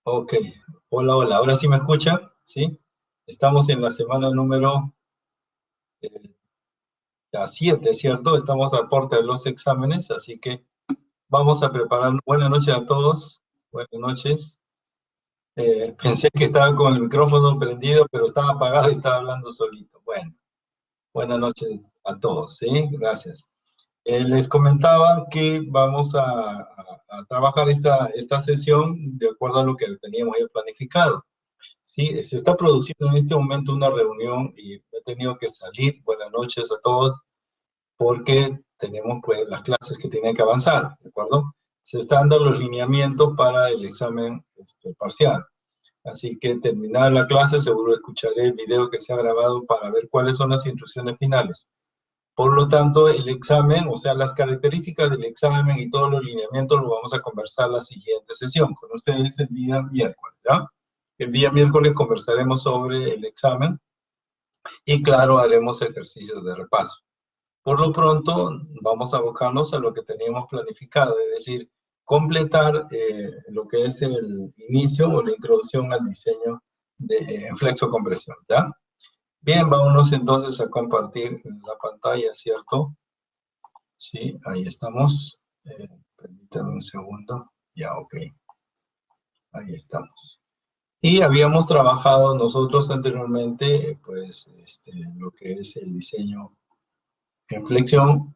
Ok, hola, hola, ahora sí me escucha, ¿sí? Estamos en la semana número eh, ya 7, ¿cierto? Estamos a puerta de los exámenes, así que vamos a preparar. Buenas noches a todos, buenas noches. Pensé que estaba con el micrófono prendido, pero estaba apagado y estaba hablando solito. Bueno, buenas noches a todos, ¿sí? Gracias. Les comentaba que vamos a trabajar esta sesión de acuerdo a lo que teníamos ya planificado. Sí, se está produciendo en este momento una reunión y he tenido que salir. Buenas noches a todos, porque tenemos pues las clases que tienen que avanzar, ¿de acuerdo? Se están dando los lineamientos para el examen parcial. Así que terminada la clase, seguro escucharé el video que se ha grabado para ver cuáles son las instrucciones finales. Por lo tanto, el examen, o sea, las características del examen y todos los lineamientos los vamos a conversar la siguiente sesión con ustedes el día miércoles, ¿ya? El día miércoles conversaremos sobre el examen y, claro, haremos ejercicios de repaso. Por lo pronto, vamos a abocarnos a lo que teníamos planificado, es decir, completar lo que es el inicio o la introducción al diseño de flexocompresión, ¿ya? Bien, vámonos entonces a compartir la pantalla, ¿cierto? Sí, ahí estamos. Permítanme un segundo. Ya, ok. Ahí estamos. Y habíamos trabajado nosotros anteriormente, pues, lo que es el diseño en flexión,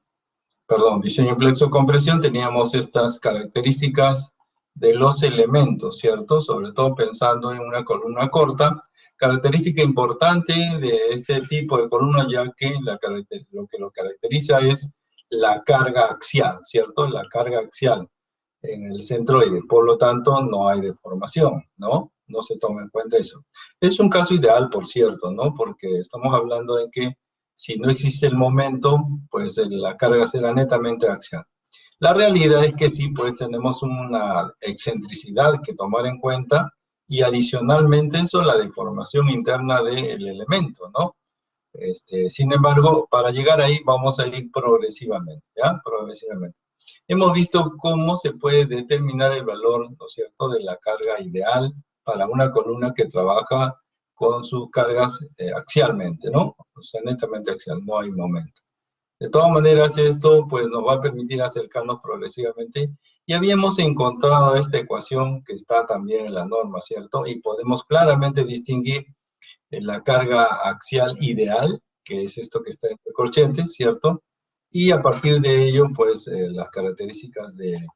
perdón, diseño en flexocompresión. Teníamos estas características de los elementos, ¿cierto? Sobre todo pensando en una columna corta. Característica importante de este tipo de columna, ya que lo que lo caracteriza es la carga axial, ¿cierto? La carga axial en el centroide, por lo tanto no hay deformación, ¿no? No se toma en cuenta eso. Es un caso ideal, por cierto, ¿no? Porque estamos hablando de que si no existe el momento, pues la carga será netamente axial. La realidad es que sí, pues tenemos una excentricidad que tomar en cuenta y adicionalmente eso, la deformación interna del elemento, ¿no? Sin embargo, para llegar ahí vamos a ir progresivamente, ¿ya? Progresivamente. Hemos visto cómo se puede determinar el valor, ¿no es cierto?, de la carga ideal para una columna que trabaja con sus cargas axialmente, ¿no? O sea, netamente axial, no hay momento. De todas maneras, esto pues nos va a permitir acercarnos progresivamente y habíamos encontrado esta ecuación que está también en la norma, ¿cierto? Y podemos claramente distinguir la carga axial ideal, que es esto que está entre corchetes, ¿cierto? Y a partir de ello, pues las características de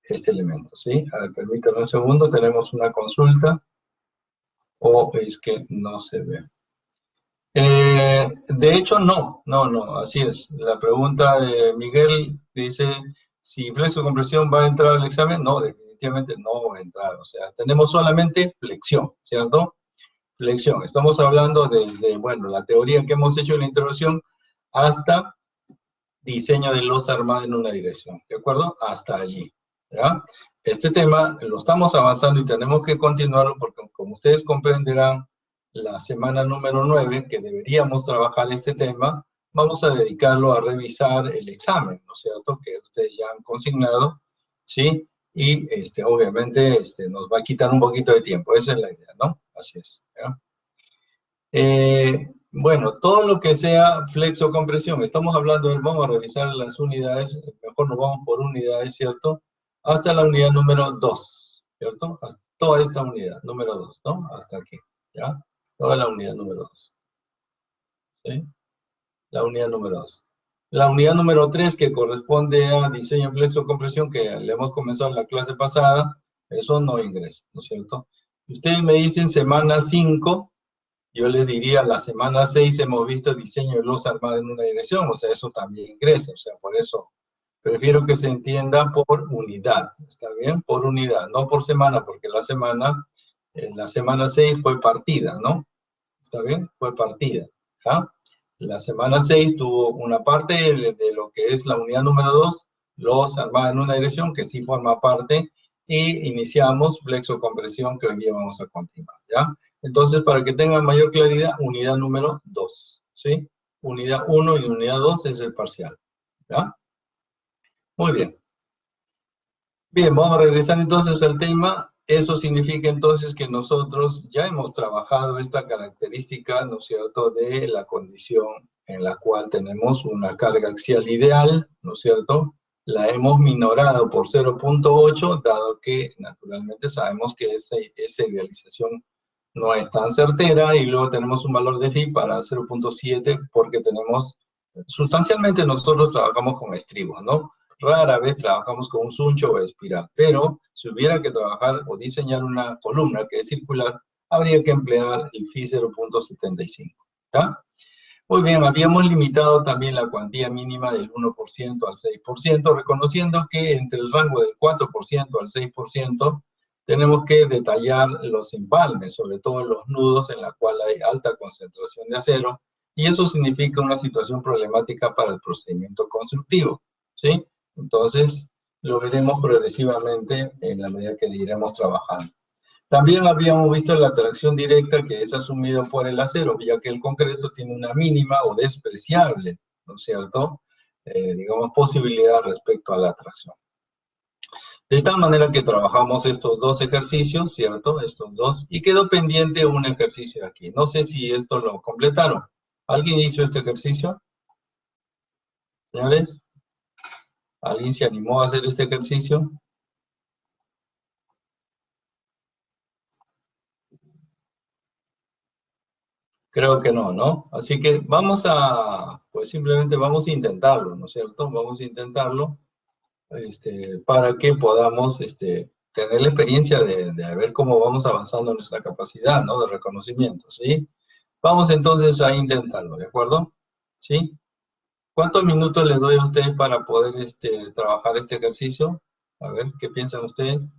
este elemento, ¿sí? A ver, permítanme un segundo, tenemos una consulta, o es que no se ve. De hecho, no, así es. La pregunta de Miguel dice, si flexocompresión va a entrar al examen, no, definitivamente no va a entrar. O sea, tenemos solamente flexión, ¿cierto? Flexión. Estamos hablando desde, bueno, la teoría que hemos hecho en la introducción hasta diseño de losa armada en una dirección, ¿de acuerdo? Hasta allí, ¿ya? Este tema lo estamos avanzando y tenemos que continuarlo porque, como ustedes comprenderán, la semana número 9, que deberíamos trabajar este tema, vamos a dedicarlo a revisar el examen, ¿no es cierto?, que ustedes ya han consignado, ¿sí? Y obviamente nos va a quitar un poquito de tiempo, esa es la idea, ¿no? Así es, ¿ya? Bueno, todo lo que sea flexocompresión, estamos hablando vamos a revisar las unidades, mejor nos vamos por unidades, ¿cierto? Hasta la unidad número 2, ¿cierto? Hasta toda esta unidad, número 2, ¿no? Hasta aquí, ¿ya? Toda la unidad número 2, ¿sí? La unidad número 2. La unidad número 3, que corresponde a diseño en flexocompresión, que le hemos comenzado en la clase pasada, eso no ingresa, ¿no es cierto? Si ustedes me dicen semana 5, yo les diría, la semana 6 hemos visto diseño de losa armada en una dirección, o sea, eso también ingresa, o sea, por eso prefiero que se entienda por unidad, ¿está bien? Por unidad, no por semana, porque la semana 6 fue partida, ¿no? ¿Está bien? Fue partida, ¿ya? La semana 6 tuvo una parte de lo que es la unidad número 2, losa armada en una dirección, que sí forma parte, y iniciamos flexocompresión, que hoy día vamos a continuar, ¿ya? Entonces, para que tengan mayor claridad, unidad número 2, ¿sí? Unidad 1 y unidad 2 es el parcial, ¿ya? Muy bien. Bien, vamos a regresar entonces al tema. Eso significa entonces que nosotros ya hemos trabajado esta característica, ¿no es cierto?, de la condición en la cual tenemos una carga axial ideal, ¿no es cierto?, la hemos minorado por 0.8, dado que naturalmente sabemos que esa idealización no es tan certera, y luego tenemos un valor de phi para 0.7 porque tenemos, sustancialmente nosotros trabajamos con estribos, ¿no? Rara vez trabajamos con un suncho o espiral, pero si hubiera que trabajar o diseñar una columna que es circular, habría que emplear el phi 0.75, ¿ya? Muy bien, habíamos limitado también la cuantía mínima del 1% al 6%, reconociendo que entre el rango del 4% al 6% tenemos que detallar los empalmes, sobre todo en los nudos en la cual hay alta concentración de acero, y eso significa una situación problemática para el procedimiento constructivo, ¿sí? Entonces, lo veremos progresivamente en la medida que iremos trabajando. También habíamos visto la atracción directa que es asumido por el acero, ya que el concreto tiene una mínima o despreciable, ¿no es cierto?, digamos, posibilidad respecto a la atracción. De tal manera que trabajamos estos dos ejercicios, ¿cierto?, estos dos, y quedó pendiente un ejercicio aquí. No sé si esto lo completaron. ¿Alguien hizo este ejercicio? Señores, ¿alguien se animó a hacer este ejercicio? Creo que no, ¿no? Así que vamos a, pues simplemente vamos a intentarlo, ¿no es cierto? Vamos a intentarlo, para que podamos, tener la experiencia de ver cómo vamos avanzando en nuestra capacidad, ¿no?, de reconocimiento, ¿sí? Vamos entonces a intentarlo, ¿de acuerdo? ¿Sí? ¿Cuántos minutos les doy a ustedes para poder, trabajar este ejercicio? A ver, ¿qué piensan ustedes?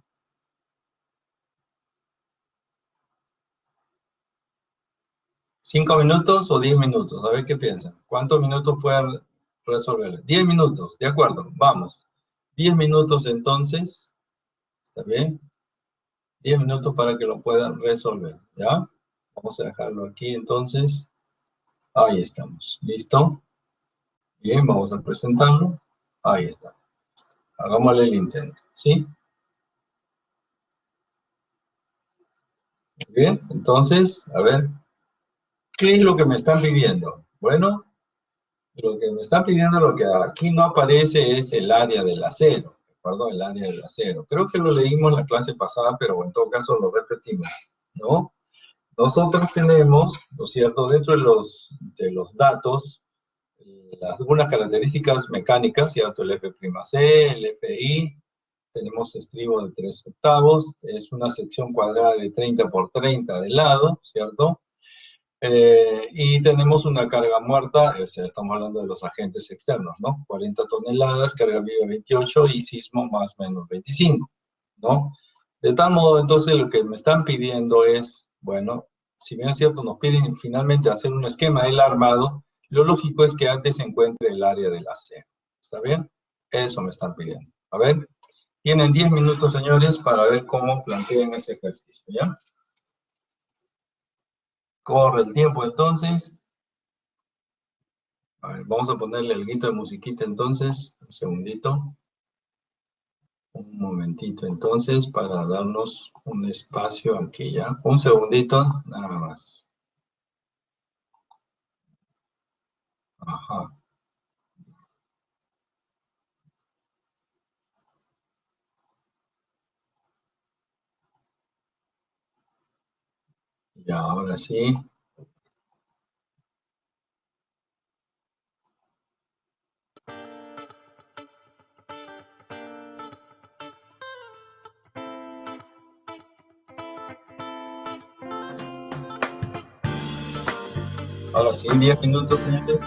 ¿5 minutos o 10 minutos? A ver qué piensan. ¿Cuántos minutos pueden resolver? 10 minutos, de acuerdo, vamos. 10 minutos entonces, ¿está bien? 10 minutos para que lo puedan resolver, ¿ya? Vamos a dejarlo aquí entonces. Ahí estamos, ¿listo? Bien, vamos a presentarlo. Ahí está. Hagámosle el intento, ¿sí? Bien, entonces, a ver, ¿qué es lo que me están pidiendo? Bueno, lo que me están pidiendo, lo que aquí no aparece es el área del acero, ¿de acuerdo? El área del acero. Creo que lo leímos en la clase pasada, pero en todo caso lo repetimos, ¿no? Nosotros tenemos, ¿no es cierto?, dentro de los datos, algunas características mecánicas, ¿cierto? El F'C, el Fi, tenemos estribo de 3/8, es una sección cuadrada de 30 por 30 de lado, ¿cierto? Y tenemos una carga muerta, o sea, estamos hablando de los agentes externos, ¿no? 40 toneladas, carga viva 28 y sismo más o menos 25, ¿no? De tal modo, entonces, lo que me están pidiendo es, bueno, si bien es cierto, nos piden finalmente hacer un esquema del armado, lo lógico es que antes se encuentre el área del acero. ¿Está bien? Eso me están pidiendo. A ver, tienen 10 minutos, señores, para ver cómo plantean ese ejercicio, ¿ya? Corre el tiempo, entonces. A ver, vamos a ponerle el guito de musiquita, entonces. Un segundito. Un momentito, entonces, para darnos un espacio aquí, ¿ya? Un segundito, nada más. Ajá. Ya, ahora sí. Ahora sí, 10 minutos, señores.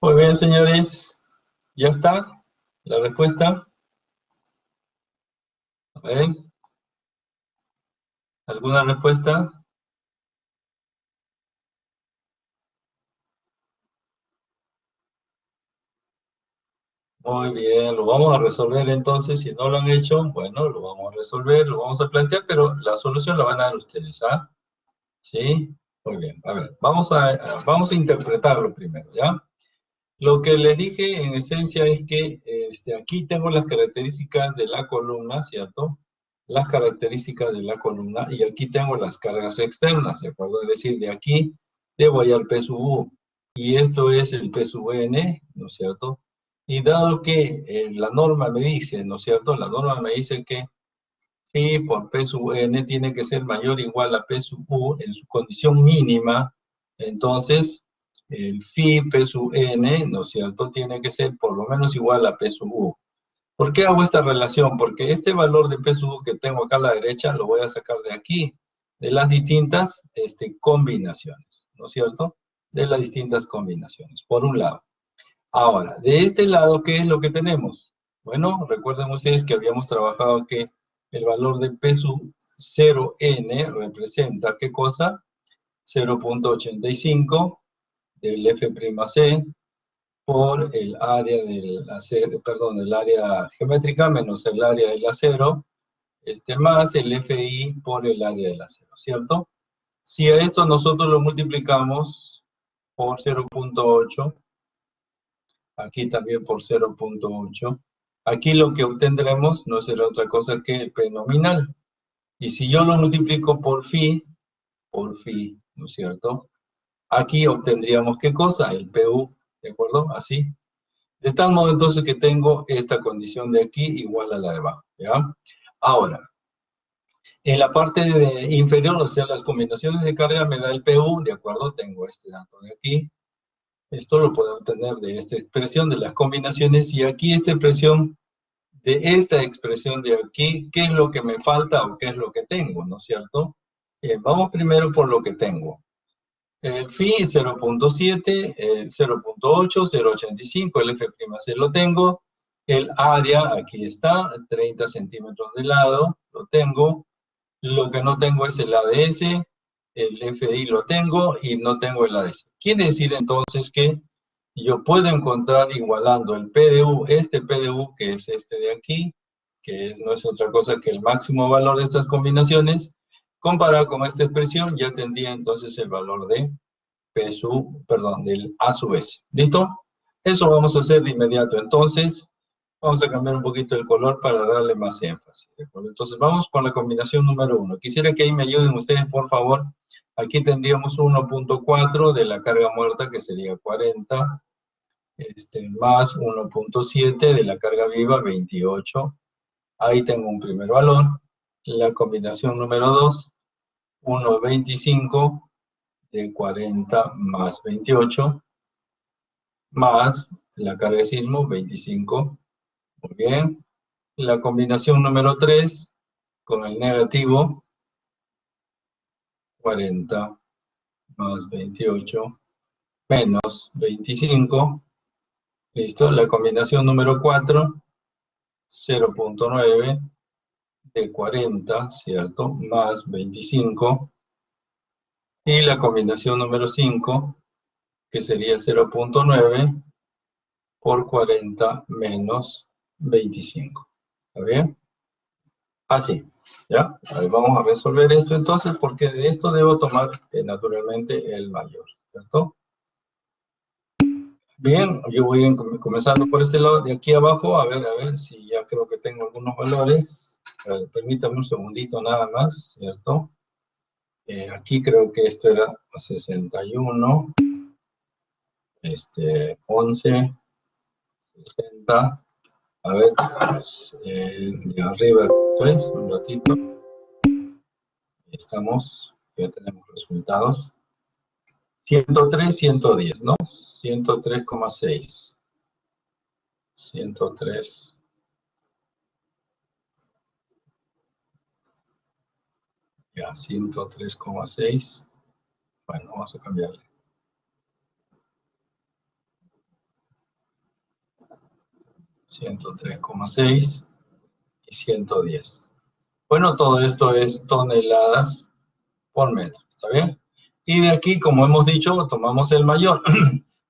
Muy bien, señores. ¿Ya está la respuesta? A ver, ¿alguna respuesta? Muy bien, lo vamos a resolver entonces. Si no lo han hecho, bueno, lo vamos a resolver, lo vamos a plantear, pero la solución la van a dar ustedes, ¿ah? ¿Sí? Muy bien. A ver, vamos a interpretarlo primero, ¿ya? Lo que les dije en esencia es que aquí tengo las características de la columna, ¿cierto? Las características de la columna y aquí tengo las cargas externas, ¿de acuerdo? Es decir, de aquí debo hallar P sub U y esto es el P sub N, ¿no es cierto? Y dado que la norma me dice, ¿no es cierto? La norma me dice que phi por P sub N tiene que ser mayor o igual a P sub U en su condición mínima, entonces el phi P sub N, ¿no es cierto?, tiene que ser por lo menos igual a P sub U. ¿Por qué hago esta relación? Porque este valor de P sub U que tengo acá a la derecha lo voy a sacar de aquí, de las distintas combinaciones, ¿no es cierto? De las distintas combinaciones, por un lado. Ahora, de este lado, ¿qué es lo que tenemos? Bueno, recuerden ustedes que habíamos trabajado que el valor de P sub 0n representa, ¿qué cosa? 0.85 del F'C por el área del acero, perdón, el área geométrica menos el área del acero, más el Fi por el área del acero, ¿cierto? Si a esto nosotros lo multiplicamos por 0.8, aquí también por 0.8. Aquí lo que obtendremos no será otra cosa que el P nominal. Y si yo lo multiplico por phi, ¿no es cierto? Aquí obtendríamos ¿qué cosa? El PU, ¿de acuerdo? Así. De tal modo entonces que tengo esta condición de aquí igual a la de abajo, ¿ya? Ahora, en la parte inferior, o sea, las combinaciones de carga me da el PU, ¿de acuerdo? Tengo este dato de aquí. Esto lo puedo obtener de esta expresión de las combinaciones y aquí esta expresión, de esta expresión de aquí, ¿qué es lo que me falta o qué es lo que tengo, ¿no es cierto? Vamos primero por lo que tengo. El phi 0.7, el 0.8, 0.85, el F'C lo tengo. El área, aquí está, 30 centímetros de lado, lo tengo. Lo que no tengo es el ADS, el FI lo tengo y no tengo el ADS. Quiere decir entonces que yo puedo encontrar igualando el PDU, este PDU que es este de aquí, no es otra cosa que el máximo valor de estas combinaciones, comparado con esta expresión ya tendría entonces el valor de P sub, perdón, del A sub S. ¿Listo? Eso vamos a hacer de inmediato. Entonces, vamos a cambiar un poquito el color para darle más énfasis. ¿De acuerdo? Entonces, vamos con la combinación número 1. Quisiera que ahí me ayuden ustedes, por favor. Aquí tendríamos 1.4 de la carga muerta, que sería 40, más 1.7 de la carga viva, 28. Ahí tengo un primer valor. La combinación número 2, 1.25 de 40 más 28, más la carga de sismo, 25. Muy bien. La combinación número 3 con el negativo, 40 más 28 menos 25. Listo. La combinación número 4, 0.9 de 40, ¿cierto? Más 25. Y la combinación número 5, que sería 0.9 por 40 menos 25. ¿Está bien? Así, ¿ya? Ahí vamos a resolver esto entonces, porque de esto debo tomar naturalmente el mayor, ¿cierto? Bien, yo voy comenzando por este lado de aquí abajo, a ver si ya creo que tengo algunos valores. Permítame un segundito nada más, ¿cierto? Aquí creo que esto era 61, 11, 60, a ver, de arriba 3, un ratito. Estamos, ya tenemos resultados. 103, 110, ¿no? 103,6. 103. Ya, 103,6. Bueno, vamos a cambiarle. 103,6 y 110. Bueno, todo esto es toneladas por metro, ¿está bien? Y de aquí, como hemos dicho, tomamos el mayor.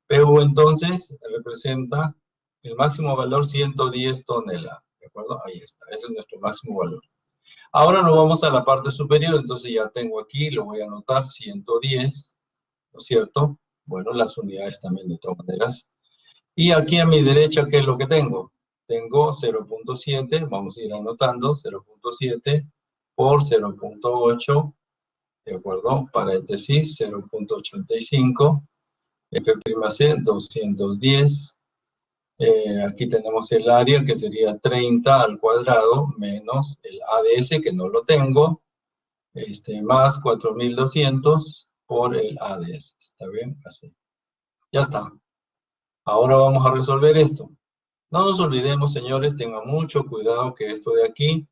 PU entonces representa el máximo valor 110 toneladas, ¿de acuerdo? Ahí está, ese es nuestro máximo valor. Ahora nos vamos a la parte superior, entonces ya tengo aquí, lo voy a anotar, 110, ¿no es cierto? Bueno, las unidades también de todas maneras. Y aquí a mi derecha, ¿qué es lo que tengo? Tengo 0.7, vamos a ir anotando, 0.7 por 0.8, ¿de acuerdo? Paréntesis, 0.85, F'C, 210. Aquí tenemos el área, que sería 30 al cuadrado, menos el ADS, que no lo tengo, más 4.200 por el ADS. ¿Está bien? Así. Ya está. Ahora vamos a resolver esto. No nos olvidemos, señores, tengan mucho cuidado que esto de aquí,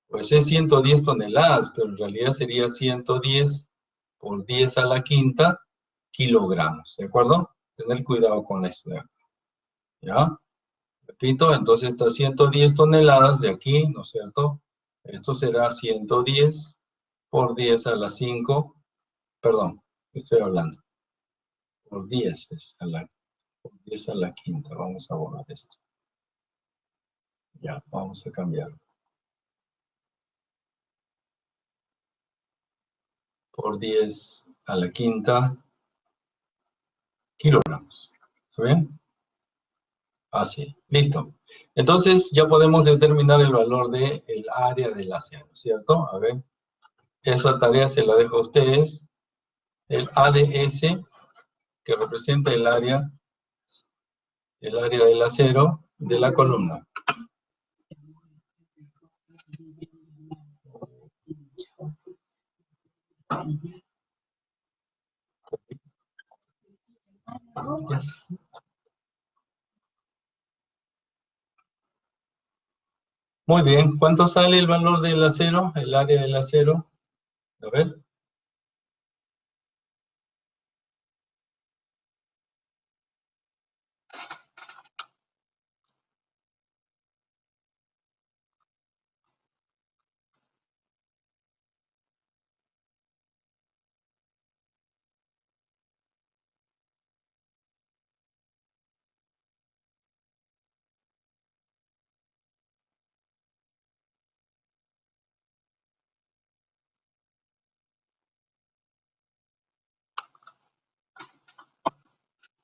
pues es 110 toneladas, pero en realidad sería 110 por 10 a la quinta kilogramos, ¿de acuerdo? Tener cuidado con esto de acá, ¿ya? Repito, entonces estas 110 toneladas de aquí, ¿no es cierto? Esto será 110 por 10 a la 5, perdón, ¿qué estoy hablando? Por 10 es por 10 a la quinta, vamos a borrar esto. Ya, vamos a cambiar. Por 10 a la quinta kilogramos. ¿Está bien? Así, listo. Entonces ya podemos determinar el valor del área del océano, ¿cierto? A ver, esa tarea se la dejo a ustedes. El ADS, que representa el área del acero de la columna. Muy bien, ¿cuánto sale el valor del acero, el área del acero? A ver.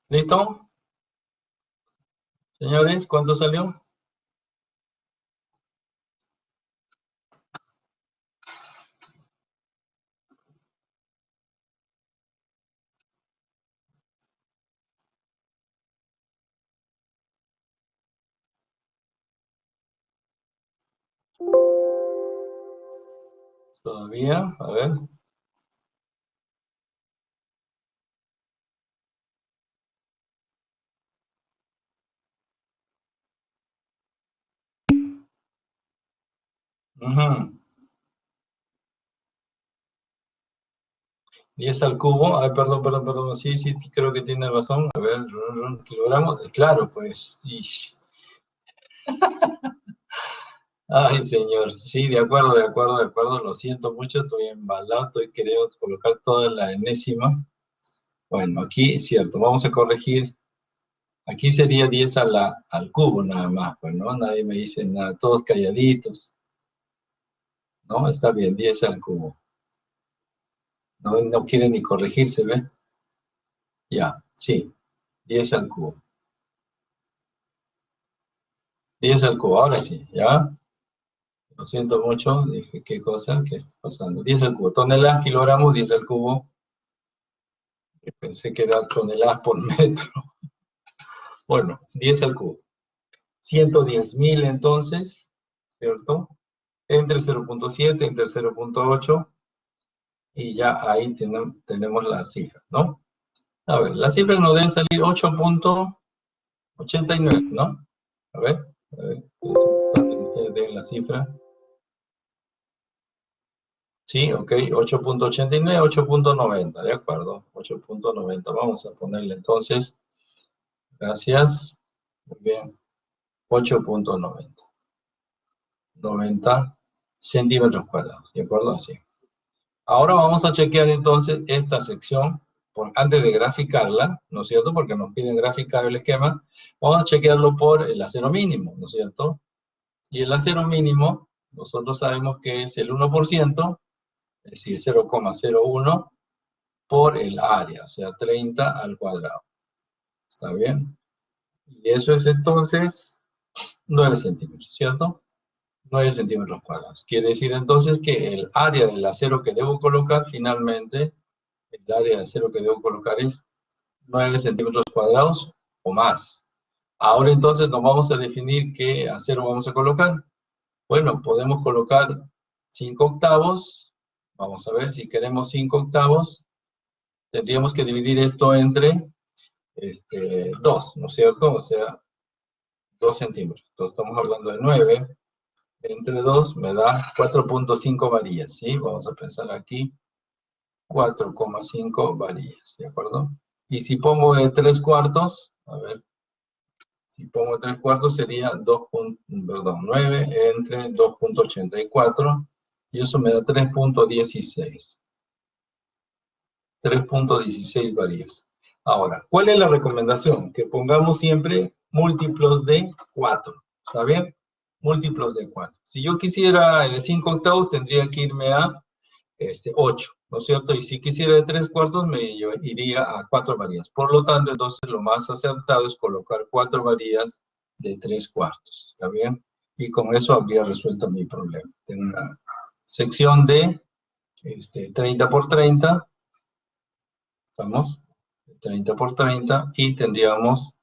¿Listo? Señores, ¿cuánto salió? Todavía, a ver. Ujú. 10 al cubo, ay, perdón, sí, creo que tiene razón. A ver, kilogramos, claro, pues. Ay, señor, sí, de acuerdo, lo siento mucho, estoy embalado, estoy queriendo colocar toda la enésima. Bueno, aquí es cierto, vamos a corregir. Aquí sería 10 al cubo nada más, pues, ¿no? Nadie me dice nada, todos calladitos. ¿No? Está bien, 10 al cubo. No quiere ni corregirse, ¿ve? Ya, sí, 10 al cubo. 10 al cubo, ahora sí, ¿ya? Lo siento mucho, dije, ¿qué cosa? ¿Qué está pasando? 10 al cubo, toneladas, kilogramos, 10 al cubo. Pensé que era toneladas por metro. Bueno, 10 al cubo. 110.000 entonces, ¿cierto? Entre 0.7, entre 0.8, y ya ahí tenemos la cifra, ¿no? A ver, la cifra nos debe salir 8.89, ¿no? A ver, es importante que ustedes den la cifra. Sí, ok, 8.89, 8.90, de acuerdo, 8.90. Vamos a ponerle entonces, gracias, muy bien. 8.90. 90 centímetros cuadrados, ¿de acuerdo? Así. Ahora vamos a chequear entonces esta sección, antes de graficarla, ¿no es cierto? Porque nos piden graficar el esquema. Vamos a chequearlo por el acero mínimo, ¿no es cierto? Y el acero mínimo, nosotros sabemos que es el 1%, es decir, 0,01 por el área, o sea, 30 al cuadrado. ¿Está bien? Y eso es entonces 9 centímetros, ¿cierto? 9 centímetros cuadrados. Quiere decir entonces que el área del acero que debo colocar finalmente, el área de acero que debo colocar es 9 centímetros cuadrados o más. Ahora entonces nos vamos a definir qué acero vamos a colocar. Bueno, podemos colocar 5 octavos. Vamos a ver, si queremos 5 octavos, tendríamos que dividir esto entre 2, ¿no es cierto? O sea, 2 centímetros. Entonces estamos hablando de 9 entre 2 me da 4.5 varillas, ¿sí? Vamos a pensar aquí 4,5 varillas, ¿de acuerdo? Y si pongo de 3 cuartos, a ver, si pongo 3 cuartos sería 9 entre 2.84 y eso me da 3.16. 3.16 varillas. Ahora, ¿cuál es la recomendación? Que pongamos siempre múltiplos de 4, ¿está bien? Múltiplos de 4. Si yo quisiera de 5 octavos, tendría que irme a 8, ¿no es cierto? Y si quisiera de 3 cuartos, me iría a 4 varillas. Por lo tanto, entonces lo más acertado es colocar 4 varillas de 3 cuartos, ¿está bien? Y con eso habría resuelto mi problema. Tengo una sección de 30 por 30, ¿estamos? 30 por 30, y tendríamos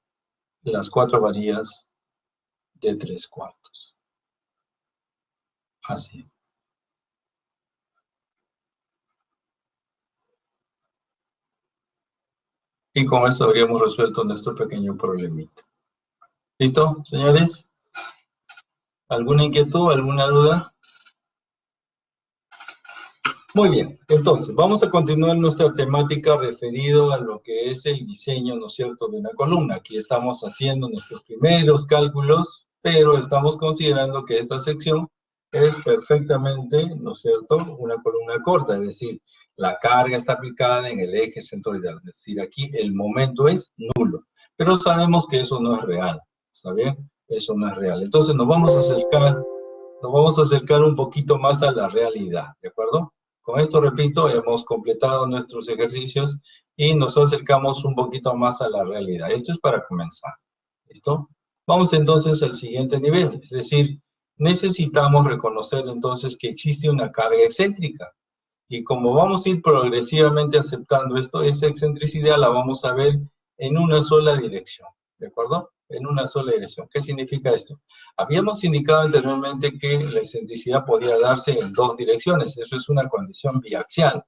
las 4 varillas de 3 cuartos. Así. Y con esto habríamos resuelto nuestro pequeño problemita. ¿Listo, señores? ¿Alguna inquietud, alguna duda? Muy bien, entonces, vamos a continuar nuestra temática referido a lo que es el diseño, ¿no es cierto?, de una columna. Aquí estamos haciendo nuestros primeros cálculos, pero estamos considerando que esta sección es perfectamente, ¿no es cierto?, una columna corta, es decir, la carga está aplicada en el eje centroidal, es decir, aquí el momento es nulo. Pero sabemos que eso no es real, ¿está bien? Eso no es real. Entonces nos vamos a acercar un poquito más a la realidad, ¿de acuerdo? Con esto, repito, hemos completado nuestros ejercicios y nos acercamos un poquito más a la realidad. Esto es para comenzar, ¿listo? Vamos entonces al siguiente nivel, es decir, necesitamos reconocer entonces que existe una carga excéntrica. Y como vamos a ir progresivamente aceptando esto, esa excentricidad la vamos a ver en una sola dirección, ¿de acuerdo? En una sola dirección. ¿Qué significa esto? Habíamos indicado anteriormente que la excentricidad podía darse en 2 direcciones. Eso es una condición biaxial,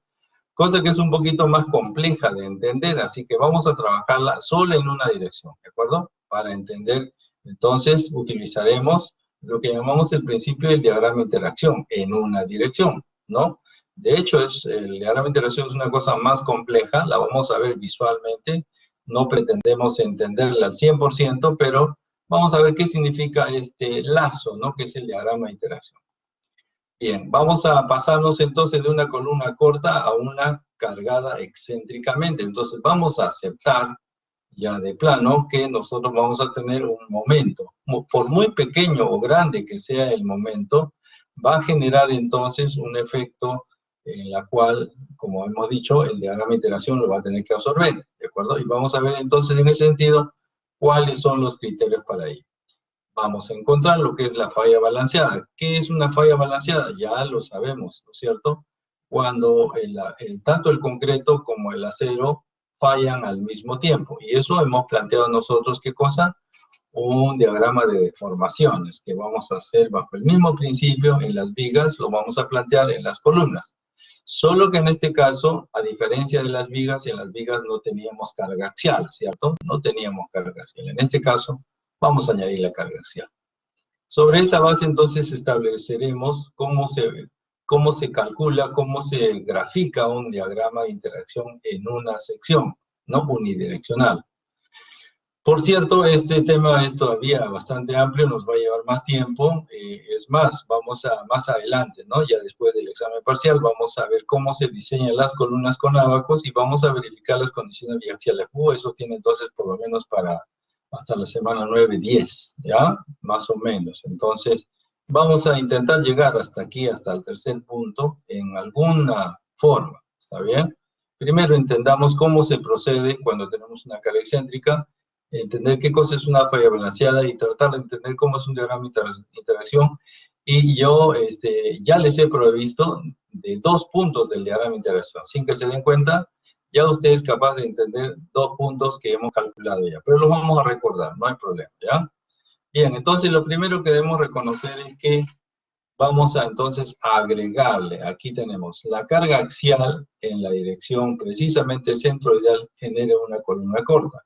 cosa que es un poquito más compleja de entender, así que vamos a trabajarla solo en una dirección, ¿de acuerdo? Para entender, entonces, utilizaremos lo que llamamos el principio del diagrama de interacción, en una dirección, ¿no? De hecho, el diagrama de interacción es una cosa más compleja, la vamos a ver visualmente, no pretendemos entenderla al 100%, pero vamos a ver qué significa este lazo, ¿no? Que es el diagrama de interacción. Bien, vamos a pasarnos entonces de una columna corta a una cargada excéntricamente. Entonces vamos a aceptar ya de plano que nosotros vamos a tener un momento. Por muy pequeño o grande que sea el momento, va a generar entonces un efecto en la cual, como hemos dicho, el diagrama de interacción lo va a tener que absorber, ¿de acuerdo? Y vamos a ver entonces en ese sentido cuáles son los criterios para ello. Vamos a encontrar lo que es la falla balanceada. ¿Qué es una falla balanceada? Ya lo sabemos, ¿no es cierto? Cuando tanto el concreto como el acero fallan al mismo tiempo. Y eso hemos planteado nosotros, ¿qué cosa? Un diagrama de deformaciones que vamos a hacer bajo el mismo principio en las vigas, lo vamos a plantear en las columnas. Solo que en este caso, a diferencia de las vigas, en las vigas no teníamos carga axial, ¿cierto? No teníamos carga axial. En este caso, vamos a añadir la carga axial. Sobre esa base, entonces, estableceremos cómo se calcula, cómo se grafica un diagrama de interacción en una sección, no unidireccional. Por cierto, este tema es todavía bastante amplio, nos va a llevar más tiempo. Es más, vamos a más adelante, ¿no? Ya después del examen parcial, vamos a ver cómo se diseñan las columnas con ábacos y vamos a verificar las condiciones biaxiales. Eso tiene entonces por lo menos para hasta la semana 9, 10, ¿ya? Más o menos. Entonces, vamos a intentar llegar hasta aquí, hasta el tercer punto, en alguna forma, ¿está bien? Primero entendamos cómo se procede cuando tenemos una carga excéntrica, entender qué cosa es una falla balanceada y tratar de entender cómo es un diagrama de interacción. Y yo ya les he provisto de 2 puntos del diagrama de interacción. Sin que se den cuenta, ya usted es capaz de entender 2 puntos que hemos calculado ya. Pero los vamos a recordar, no hay problema, ¿ya? Bien, entonces lo primero que debemos reconocer es que vamos a entonces agregarle, aquí tenemos la carga axial en la dirección precisamente centroidal genera una columna corta,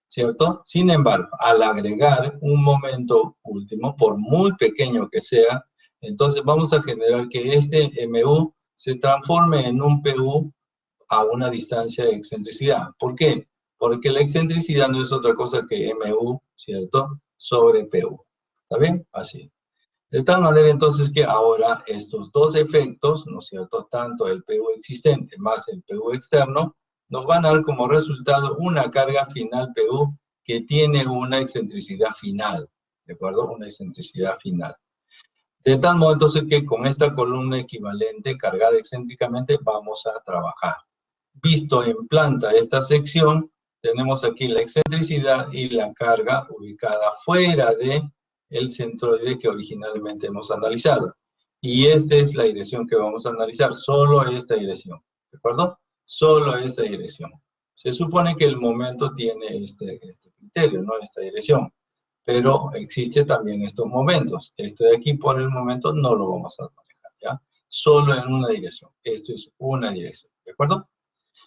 ¿cierto? Sin embargo, al agregar un momento último, por muy pequeño que sea, entonces vamos a generar que este MU se transforme en un PU a una distancia de excentricidad. ¿Por qué? Porque la excentricidad no es otra cosa que MU, ¿cierto? Sobre PU. ¿Está bien? Así. De tal manera entonces que ahora estos dos efectos, ¿no es cierto? Tanto el PU existente más el PU externo, nos van a dar como resultado una carga final PU que tiene una excentricidad final, ¿de acuerdo? Una excentricidad final. De tal modo entonces que con esta columna equivalente cargada excéntricamente vamos a trabajar. Visto en planta esta sección, tenemos aquí la excentricidad y la carga ubicada fuera de el centroide que originalmente hemos analizado. Y esta es la dirección que vamos a analizar, solo esta dirección, ¿de acuerdo? Solo esta dirección. Se supone que el momento tiene este criterio, ¿no? Esta dirección. Pero existe también estos momentos. Este de aquí por el momento no lo vamos a manejar, ¿ya? Solo en una dirección. Esto es una dirección, ¿de acuerdo?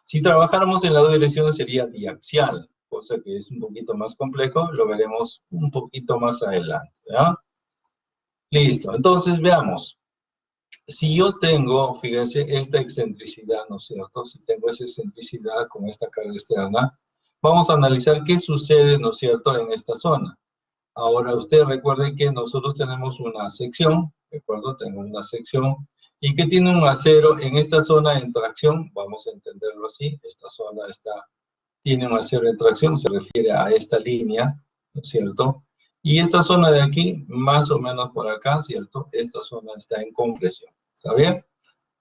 Si trabajáramos en las 2 direcciones sería diaxial, cosa que es un poquito más complejo, lo veremos un poquito más adelante, ¿ya? Listo, entonces veamos. Si yo tengo, fíjense, esta excentricidad, ¿no es cierto? Si tengo esa excentricidad con esta carga externa, vamos a analizar qué sucede, ¿no es cierto?, en esta zona. Ahora, usted recuerde que nosotros tenemos una sección, ¿de acuerdo? Tengo una sección y que tiene un acero en esta zona de tracción, vamos a entenderlo así, esta zona tiene un acero de tracción, se refiere a esta línea, ¿no es cierto? Y esta zona de aquí, más o menos por acá, ¿cierto? Esta zona está en compresión, ¿está bien?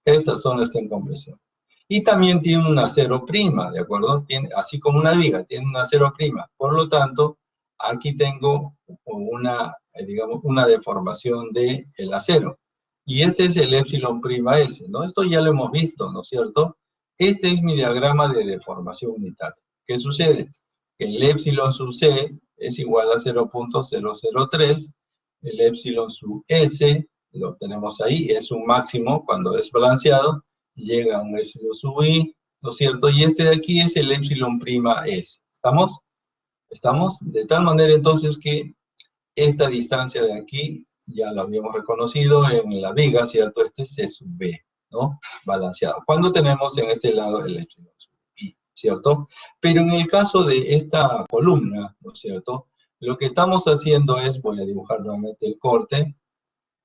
Esta zona está en compresión. Y también tiene un acero prima, ¿de acuerdo? Así como una viga, tiene un acero prima. Por lo tanto, aquí tengo una, digamos, una deformación del acero. Y este es el épsilon prima S, ¿no? Esto ya lo hemos visto, ¿no es cierto? Este es mi diagrama de deformación unitaria. ¿Qué sucede? El épsilon sub C es igual a 0.003, el épsilon sub S, lo tenemos ahí, es un máximo cuando es balanceado, llega a un épsilon sub I, ¿no es cierto? Y este de aquí es el épsilon prima S. ¿Estamos? ¿Estamos? De tal manera entonces que esta distancia de aquí ya la habíamos reconocido en la viga, ¿cierto? Este es C sub B, ¿no? Balanceado. Cuando tenemos en este lado el épsilon sub I, ¿cierto? Pero en el caso de esta columna, ¿no es cierto? Lo que estamos haciendo es, voy a dibujar nuevamente el corte,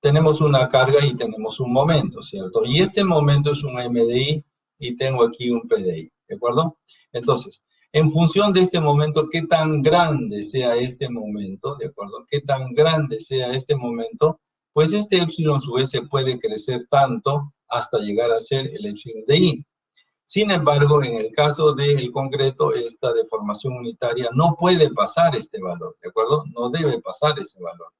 tenemos una carga y tenemos un momento, ¿cierto? Y este momento es un MDI y tengo aquí un PDI, ¿de acuerdo? Entonces, en función de este momento, qué tan grande sea este momento, ¿de acuerdo? Qué tan grande sea este momento, pues este épsilon sub S puede crecer tanto hasta llegar a ser el épsilon de I. Sin embargo, en el caso del concreto, esta deformación unitaria no puede pasar este valor, ¿de acuerdo? No debe pasar ese valor.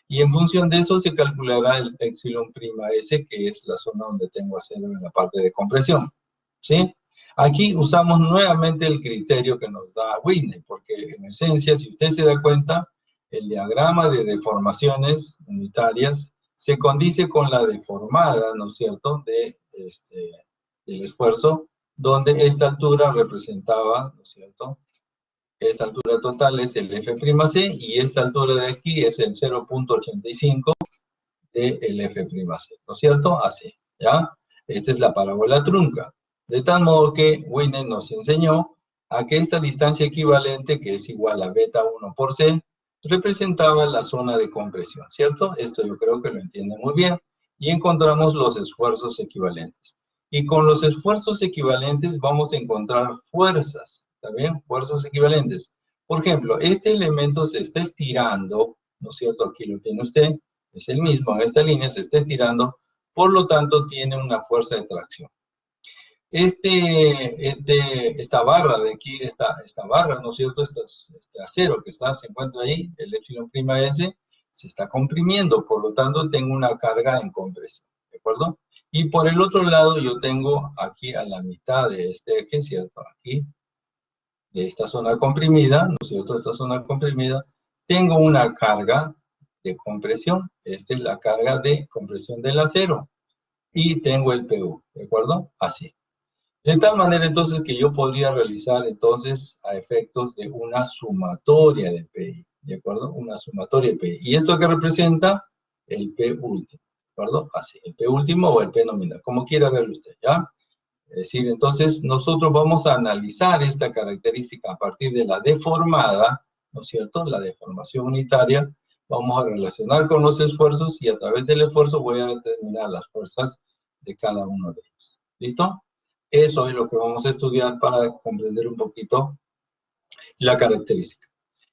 Y en función de eso se calculará el épsilon prima S, que es la zona donde tengo acero en la parte de compresión, ¿sí? Aquí usamos nuevamente el criterio que nos da Whitney, porque en esencia, si usted se da cuenta, el diagrama de deformaciones unitarias se condice con la deformada, ¿no es cierto?, del esfuerzo, donde esta altura representaba, ¿no es cierto?, esta altura total es el F'C y esta altura de aquí es el 0.85 del F'C, ¿no es cierto? Así, ¿ya? Esta es la parábola trunca. De tal modo que Whitney nos enseñó a que esta distancia equivalente, que es igual a beta 1 por C, representaba la zona de compresión, ¿cierto? Esto yo creo que lo entienden muy bien. Y encontramos los esfuerzos equivalentes. Y con los esfuerzos equivalentes vamos a encontrar fuerzas, ¿está bien? Fuerzas equivalentes. Por ejemplo, este elemento se está estirando, ¿no es cierto? Aquí lo tiene usted, es el mismo, en esta línea se está estirando, por lo tanto tiene una fuerza de tracción. Esta barra de aquí, esta barra, ¿no es cierto? Este acero que se encuentra ahí, el epsilon prima S, se está comprimiendo, por lo tanto tengo una carga en compresión, ¿de acuerdo? Y por el otro lado yo tengo aquí a la mitad de este eje, ¿cierto? Aquí, de esta zona comprimida, ¿no es cierto? Esta zona comprimida, tengo una carga de compresión. Esta es la carga de compresión del acero. Y tengo el PU, ¿de acuerdo? Así. De tal manera entonces que yo podría realizar entonces a efectos de una sumatoria de PI, ¿de acuerdo? Una sumatoria de PI. ¿Y esto qué representa? El P último, ¿de acuerdo? Así, el P último o el P nominal, como quiera verlo usted, ¿ya? Es decir, entonces nosotros vamos a analizar esta característica a partir de la deformada, ¿no es cierto? La deformación unitaria, vamos a relacionar con los esfuerzos y a través del esfuerzo voy a determinar las fuerzas de cada uno de ellos. ¿Listo? Eso es lo que vamos a estudiar para comprender un poquito la característica.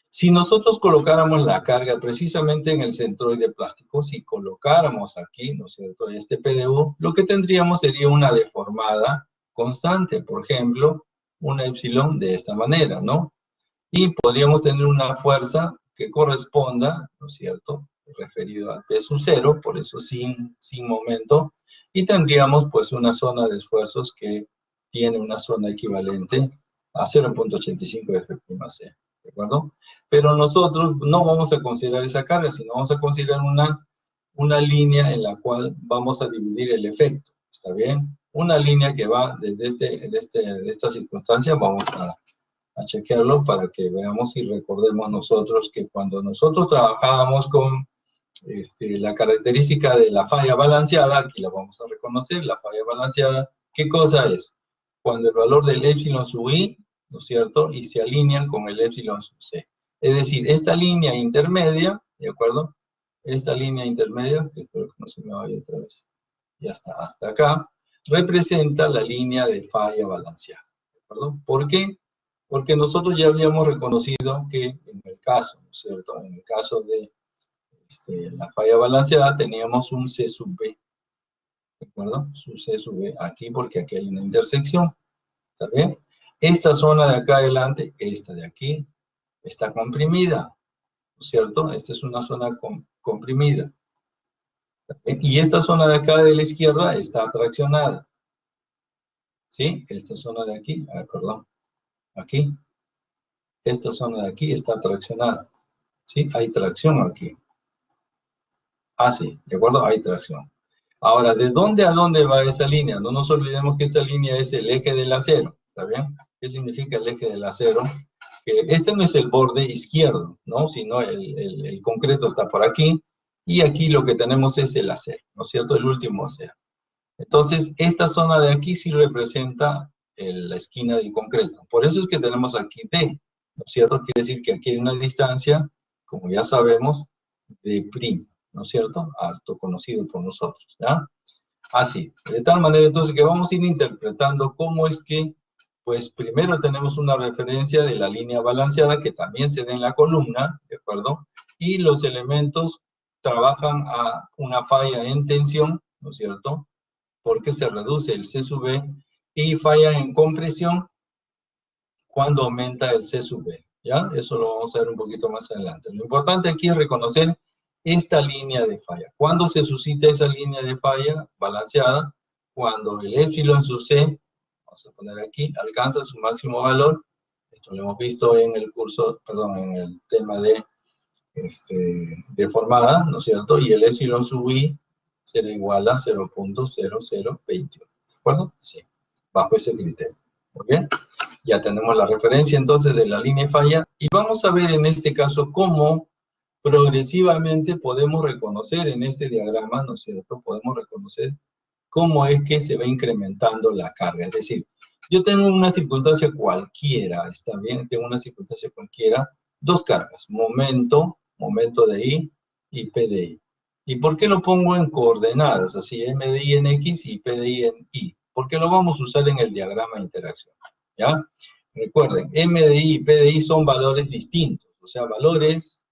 Si nosotros colocáramos la carga precisamente en el centroide plástico, si colocáramos aquí, ¿no es cierto?, este PDU, lo que tendríamos sería una deformada constante, por ejemplo, una epsilon de esta manera, ¿no? Y podríamos tener una fuerza que corresponda, ¿no es cierto?, referido al P sub 0, por eso sin momento, y tendríamos pues una zona de esfuerzos que tiene una zona equivalente a 0.85 de F'(C), ¿de acuerdo? Pero nosotros no vamos a considerar esa carga, sino vamos a considerar una línea en la cual vamos a dividir el efecto, ¿está bien? Una línea que va desde de esta circunstancia, vamos a chequearlo para que veamos y recordemos nosotros que cuando nosotros trabajábamos con la característica de la falla balanceada, aquí la vamos a reconocer, la falla balanceada, ¿qué cosa es? Cuando el valor del epsilon sub i, ¿no es cierto?, y se alinean con el epsilon sub c. Es decir, esta línea intermedia, ¿de acuerdo? Esta línea intermedia, que espero que no se me vaya otra vez, ya está, hasta acá, representa la línea de falla balanceada, ¿de acuerdo? ¿Por qué? Porque nosotros ya habíamos reconocido que en el caso, ¿no es cierto?, en el caso de la falla balanceada teníamos un C sub B, ¿de acuerdo? Su C sub B aquí porque aquí hay una intersección, ¿está bien? Esta zona de acá adelante, esta de aquí, está comprimida, ¿no es cierto? Esta es una zona comprimida. Y esta zona de acá de la izquierda está traccionada, ¿sí? Esta zona de aquí, perdón, aquí. Esta zona de aquí está traccionada, ¿sí? Hay tracción aquí. Ah, sí, ¿de acuerdo? Hay tracción. Ahora, ¿de dónde a dónde va esta línea? No nos olvidemos que esta línea es el eje del acero, ¿está bien? ¿Qué significa el eje del acero? Que este no es el borde izquierdo, ¿no? Sino el concreto está por aquí, y aquí lo que tenemos es el acero, ¿no es cierto? El último acero. Entonces, esta zona de aquí sí representa la esquina del concreto. Por eso es que tenemos aquí D, ¿no es cierto? Quiere decir que aquí hay una distancia, como ya sabemos, de prima, ¿no es cierto? Alto conocido por nosotros, ¿ya? Así, de tal manera entonces que vamos a ir interpretando cómo es que, pues primero tenemos una referencia de la línea balanceada que también se da en la columna, ¿de acuerdo? Y los elementos trabajan a una falla en tensión, ¿no es cierto?, porque se reduce el C sub B, y falla en compresión cuando aumenta el C sub B, ¿ya? Eso lo vamos a ver un poquito más adelante. Lo importante aquí es reconocer esta línea de falla. ¿Cuándo se suscita esa línea de falla balanceada? Cuando el epsilon sub C, vamos a poner aquí, alcanza su máximo valor. Esto lo hemos visto en el curso, perdón, en el tema de deformada, ¿no es cierto? Y el epsilon sub i será igual a 0.0021, ¿de acuerdo? Sí, bajo ese criterio. ¿Muy bien? Ya tenemos la referencia entonces de la línea de falla, y vamos a ver en este caso cómo progresivamente podemos reconocer en este diagrama, ¿no es cierto? Podemos reconocer cómo es que se va incrementando la carga. Es decir, Yo tengo una circunstancia cualquiera, ¿está bien? Tengo una circunstancia cualquiera, dos cargas, momento de I y P de I. ¿Y por qué lo pongo en coordenadas? Así, M de I en X y P de I en Y. Porque lo vamos a usar en el diagrama de interacción, ¿ya? Recuerden, M de I y P de I son valores distintos, o sea, valores,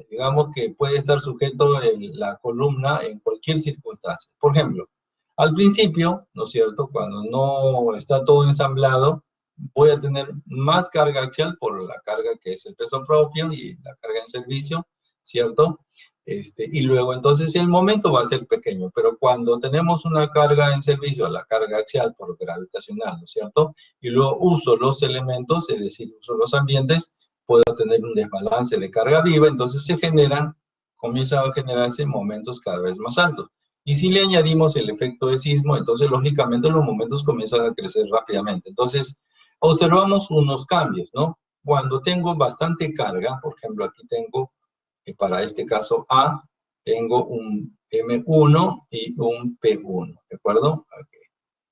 digamos, que puede estar sujeto en la columna en cualquier circunstancia. Por ejemplo, al principio, ¿no es cierto? Cuando no está todo ensamblado, voy a tener más carga axial por la carga que es el peso propio y la carga en servicio, ¿cierto? Y luego entonces el momento va a ser pequeño, pero cuando tenemos una carga en servicio, la carga axial por gravitacional, ¿no es cierto? Y luego uso los elementos, es decir, uso los ambientes, puedo tener un desbalance de carga viva, entonces comienzan a generarse momentos cada vez más altos. Y si le añadimos el efecto de sismo, entonces lógicamente los momentos comienzan a crecer rápidamente. Entonces, observamos unos cambios, ¿no? Cuando tengo bastante carga, por ejemplo, aquí tengo, para este caso A, tengo un M1 y un P1, ¿de acuerdo? Okay.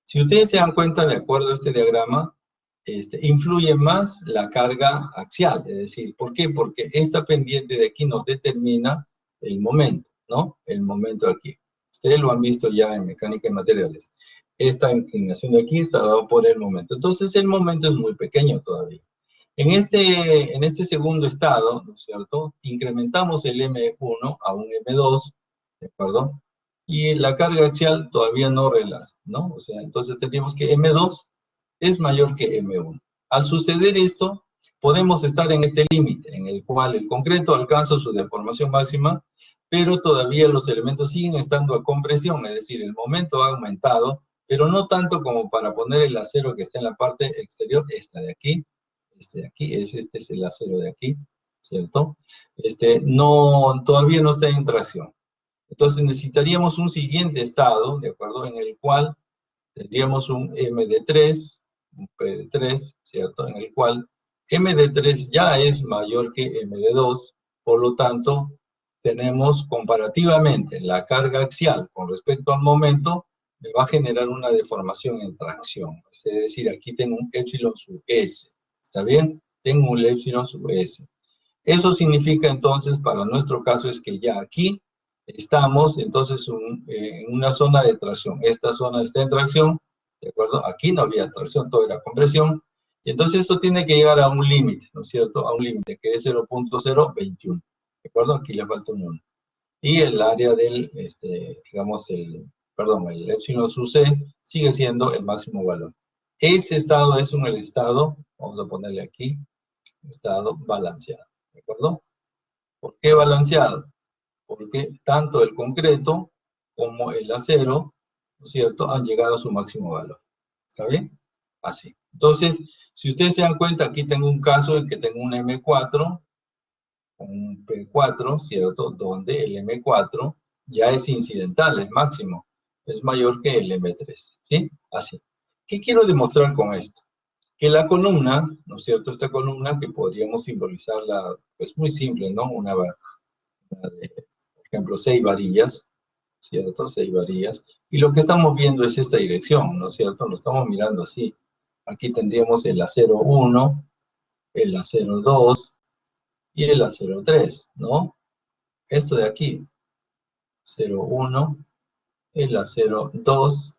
Si ustedes se dan cuenta, de acuerdo a este diagrama, influye más la carga axial, es decir, ¿por qué? Porque esta pendiente de aquí nos determina el momento, ¿no? El momento aquí. Ustedes lo han visto ya en mecánica de materiales. Esta inclinación de aquí está dada por el momento. Entonces, el momento es muy pequeño todavía. En este segundo estado, ¿no es cierto? Incrementamos el M1 a un M2, ¿de acuerdo? Y la carga axial todavía no relaza, ¿no? O sea, entonces tenemos que M2 es mayor que M1. Al suceder esto, podemos estar en este límite, en el cual el concreto alcanza su deformación máxima, pero todavía los elementos siguen estando a compresión, es decir, el momento ha aumentado, pero no tanto como para poner el acero que está en la parte exterior, esta de aquí, este es el acero de aquí, ¿cierto? Todavía no está en tracción. Entonces necesitaríamos un siguiente estado, ¿de acuerdo? En el cual tendríamos un M de 3, un P de 3, ¿cierto? En el cual M de 3 ya es mayor que M de 2, por lo tanto, tenemos comparativamente la carga axial con respecto al momento, me va a generar una deformación en tracción. Es decir, aquí tengo un epsilon sub S, ¿está bien? Tengo un epsilon sub S. Eso significa entonces, para nuestro caso, es que ya aquí estamos entonces en una zona de tracción. Esta zona está en tracción, ¿de acuerdo? Aquí no había tracción, todo era compresión. Y entonces eso tiene que llegar a un límite, ¿no es cierto? A un límite que es 0.021, ¿de acuerdo? Aquí le falta un 1. Y el área del, digamos, el epsilon sub c sigue siendo el máximo valor. Ese estado es el estado, vamos a ponerle aquí, estado balanceado, ¿de acuerdo? ¿Por qué balanceado? Porque tanto el concreto como el acero, ¿no es cierto?, han llegado a su máximo valor. ¿Está bien? Así. Entonces, si ustedes se dan cuenta, aquí tengo un caso en que tengo un M4, un P4, ¿cierto?, donde el M4 ya es incidental, es máximo, es mayor que el M3, ¿sí? Así. ¿Qué quiero demostrar con esto? Que la columna, ¿no es cierto?, esta columna que podríamos simbolizarla, pues muy simple, ¿no? Una de, por ejemplo, 6 varillas, ¿cierto? 6 varillas. Y lo que estamos viendo es esta dirección, ¿no es cierto? Lo estamos mirando así. Aquí tendríamos el acero 1, el acero 2 y el acero 3, ¿no? Esto de aquí, acero 1, el acero 2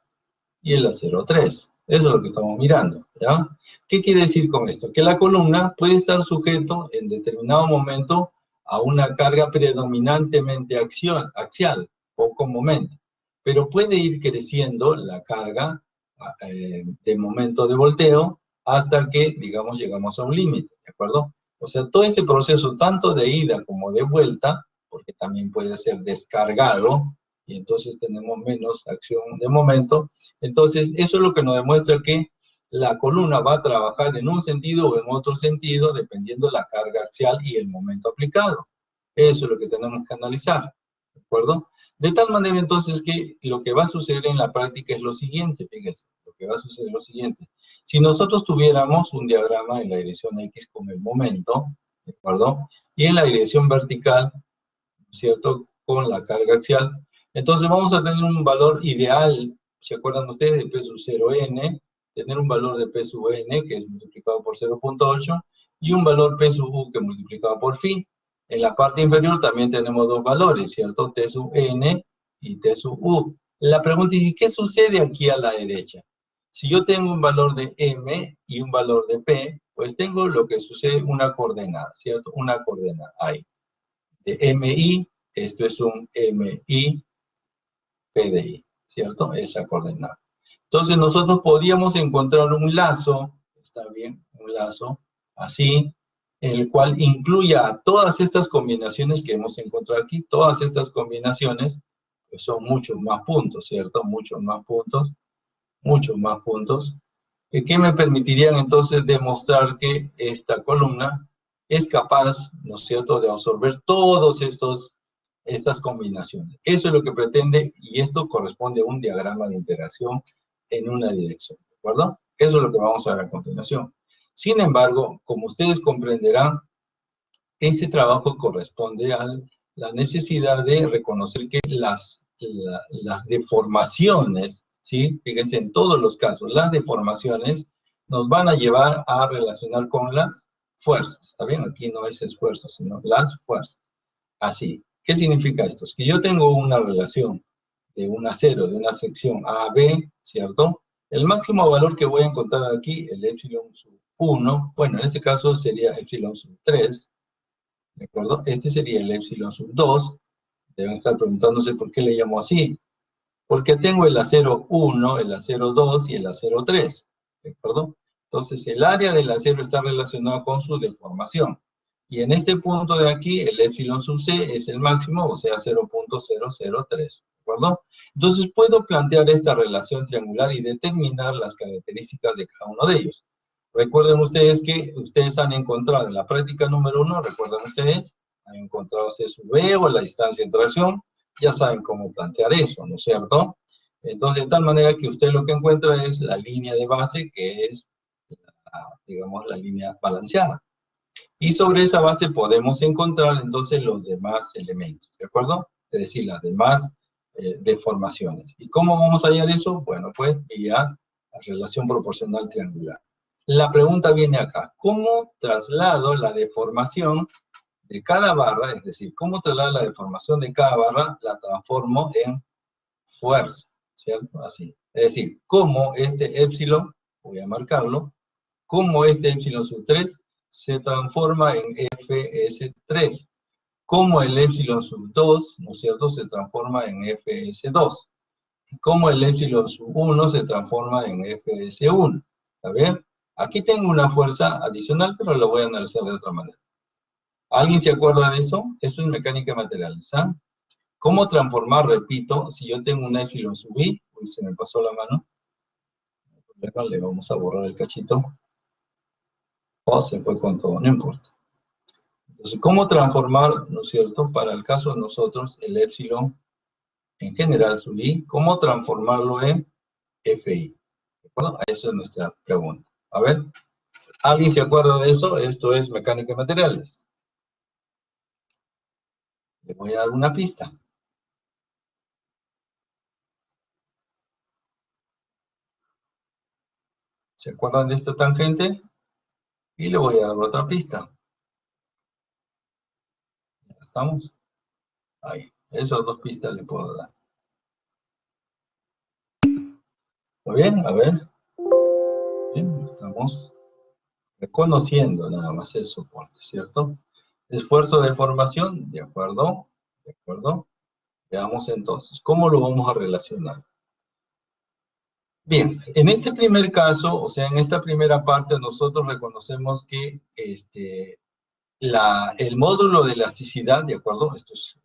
y el acero 3. Eso es lo que estamos mirando, ¿ya? ¿Qué quiere decir con esto? Que la columna puede estar sujeto en determinado momento a una carga predominantemente axial, poco momento, pero puede ir creciendo la carga de momento de volteo hasta que, digamos, llegamos a un límite, ¿de acuerdo? O sea, todo ese proceso, tanto de ida como de vuelta, porque también puede ser descargado, y entonces tenemos menos acción de momento. Entonces, eso es lo que nos demuestra que la columna va a trabajar en un sentido o en otro sentido, dependiendo de la carga axial y el momento aplicado. Eso es lo que tenemos que analizar, ¿de acuerdo? De tal manera, entonces, que lo que va a suceder en la práctica es lo siguiente, fíjense, lo que va a suceder es lo siguiente. Si nosotros tuviéramos un diagrama en la dirección X con el momento, ¿de acuerdo? Y en la dirección vertical, ¿cierto?, con la carga axial, entonces vamos a tener un valor ideal, ¿se acuerdan ustedes? De P sub 0n, tener un valor de P sub n, que es multiplicado por 0.8, y un valor P sub u, que es multiplicado por phi. En la parte inferior también tenemos dos valores, ¿cierto? T sub n y T sub u. La pregunta es, ¿qué sucede aquí a la derecha? Si yo tengo un valor de m y un valor de p, pues tengo lo que sucede, una coordenada, ¿cierto? Una coordenada ahí. De mi, esto es un mi pdi, ¿cierto? Esa coordenada. Entonces nosotros podríamos encontrar un lazo, está bien, un lazo así, en el cual incluya todas estas combinaciones que hemos encontrado aquí, todas estas combinaciones, pues son muchos más puntos, ¿cierto? Muchos más puntos, que me permitirían entonces demostrar que esta columna es capaz, ¿no es cierto?, de absorber todos estas combinaciones. Eso es lo que pretende, y esto corresponde a un diagrama de interacción en una dirección, ¿de acuerdo? Eso es lo que vamos a ver a continuación. Sin embargo, como ustedes comprenderán, este trabajo corresponde a la necesidad de reconocer que las deformaciones, ¿sí? Fíjense, en todos los casos, las deformaciones nos van a llevar a relacionar con las fuerzas, ¿está bien? Aquí no es esfuerzo, sino las fuerzas. Así. ¿Qué significa esto? Es que yo tengo una relación de un acero, de una sección A a B, ¿cierto? El máximo valor que voy a encontrar aquí, el epsilon sub 1, bueno, en este caso sería epsilon sub 3, ¿de acuerdo? Este sería el epsilon sub 2. Deben estar preguntándose por qué le llamo así. Porque tengo el acero 1, el acero 2 y el acero 3, ¿de acuerdo? Entonces, el área del acero está relacionada con su deformación. Y en este punto de aquí, el epsilon sub c es el máximo, o sea, 0.003, ¿de acuerdo? Entonces, puedo plantear esta relación triangular y determinar las características de cada uno de ellos. Recuerden ustedes que ustedes han encontrado en la práctica número 1, recuerden ustedes, han encontrado C sub B o la distancia de interacción, ya saben cómo plantear eso, ¿no es cierto? Entonces, de tal manera que usted lo que encuentra es la línea de base, que es, digamos, la línea balanceada. Y sobre esa base podemos encontrar entonces los demás elementos, ¿de acuerdo? Es decir, las demás deformaciones. ¿Y cómo vamos a hallar eso? Bueno, pues vía la relación proporcional triangular. La pregunta viene acá. ¿Cómo traslado la deformación de cada barra? Es decir, ¿cómo traslado la deformación de cada barra? La transformo en fuerza, ¿cierto? Así. Es decir, ¿cómo este epsilon, voy a marcarlo, cómo este epsilon sub 3 se transforma en Fs3? ¿Cómo el epsilon sub 2, ¿no es cierto?, se transforma en Fs2? Y cómo el epsilon sub 1 se transforma en Fs1. ¿Está bien? Aquí tengo una fuerza adicional, pero lo voy a analizar de otra manera. ¿Alguien se acuerda de eso? Eso es mecánica de materiales, ¿ah? ¿Cómo transformar, repito, si yo tengo un epsilon sub i? Uy, se me pasó la mano. Le vamos a borrar el cachito. O se fue con todo, no importa. Entonces, ¿cómo transformar, no es cierto, para el caso de nosotros, el epsilon en general sub i, cómo transformarlo en fi? ¿De acuerdo? Eso es nuestra pregunta. A ver, ¿alguien se acuerda de eso? Esto es mecánica de materiales. Le voy a dar una pista. ¿Se acuerdan de esta tangente? Y le voy a dar otra pista. ¿Ya estamos? Ahí. Esas dos pistas le puedo dar. Muy bien, a ver. Bien, estamos reconociendo nada más el soporte, ¿cierto? Esfuerzo de formación, de acuerdo, de acuerdo. Veamos entonces, ¿cómo lo vamos a relacionar? Bien, en este primer caso, o sea, en esta primera parte, nosotros reconocemos que el módulo de elasticidad, ¿de acuerdo? Esto es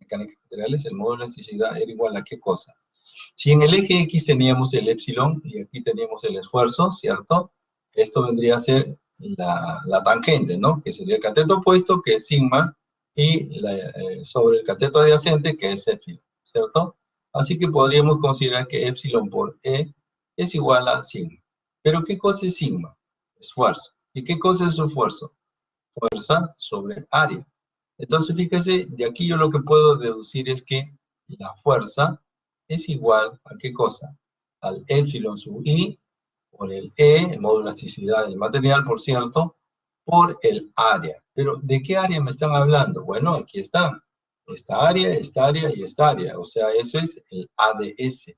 mecánica de materiales, el módulo de elasticidad era igual a ¿qué cosa? Si en el eje X teníamos el epsilon y aquí teníamos el esfuerzo, ¿cierto? Esto vendría a ser la tangente, ¿no? Que sería el cateto opuesto, que es sigma, y sobre el cateto adyacente, que es epsilon, ¿cierto? Así que podríamos considerar que epsilon por E es igual a sigma. ¿Pero qué cosa es sigma? Esfuerzo. ¿Y qué cosa es esfuerzo? Fuerza sobre área. Entonces, fíjese, de aquí yo lo que puedo deducir es que la fuerza es igual a ¿qué cosa? Al epsilon sub i por el E, el módulo de elasticidad del material, por cierto, por el área. Pero, ¿de qué área me están hablando? Bueno, aquí están. Esta área y esta área. O sea, eso es el ADS.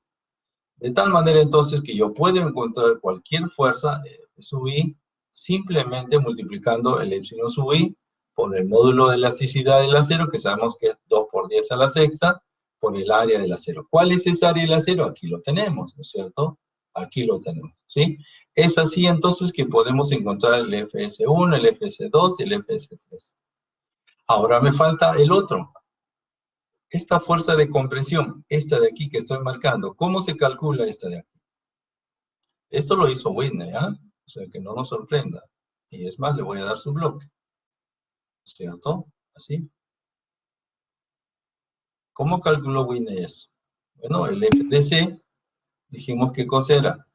De tal manera, entonces, que yo puedo encontrar cualquier fuerza F sub I simplemente multiplicando el epsilon sub I por el módulo de elasticidad del acero, que sabemos que es 2 por 10 a la sexta, por el área del acero. ¿Cuál es esa área del acero? Aquí lo tenemos, ¿no es cierto? Aquí lo tenemos, ¿sí? Es así entonces que podemos encontrar el FS1, el FS2 y el FS3. Ahora me falta el otro. Esta fuerza de compresión, esta de aquí que estoy marcando, ¿cómo se calcula esta de aquí? Esto lo hizo Whitney, ¿ah? O sea, que no nos sorprenda. Y es más, le voy a dar su bloque. ¿Cierto? Así. ¿Cómo calculó Whitney eso? Bueno, el FDC, dijimos qué cosa era.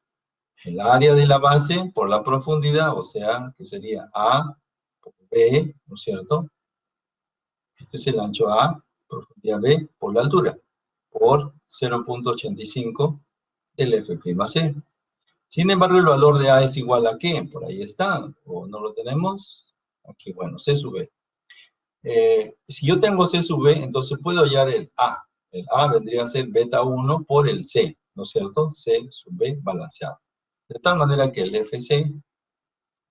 El área de la base por la profundidad, o sea, que sería A por B, ¿no es cierto? Este es el ancho A, profundidad B, por la altura, por 0.85 del F'C. Sin embargo, el valor de A es igual a ¿qué? Por ahí está, o no lo tenemos. Aquí, bueno, C sub B. Si yo tengo C sub B, entonces puedo hallar el A. El A vendría a ser beta 1 por el C, ¿no es cierto? C sub B balanceado. De tal manera que el FC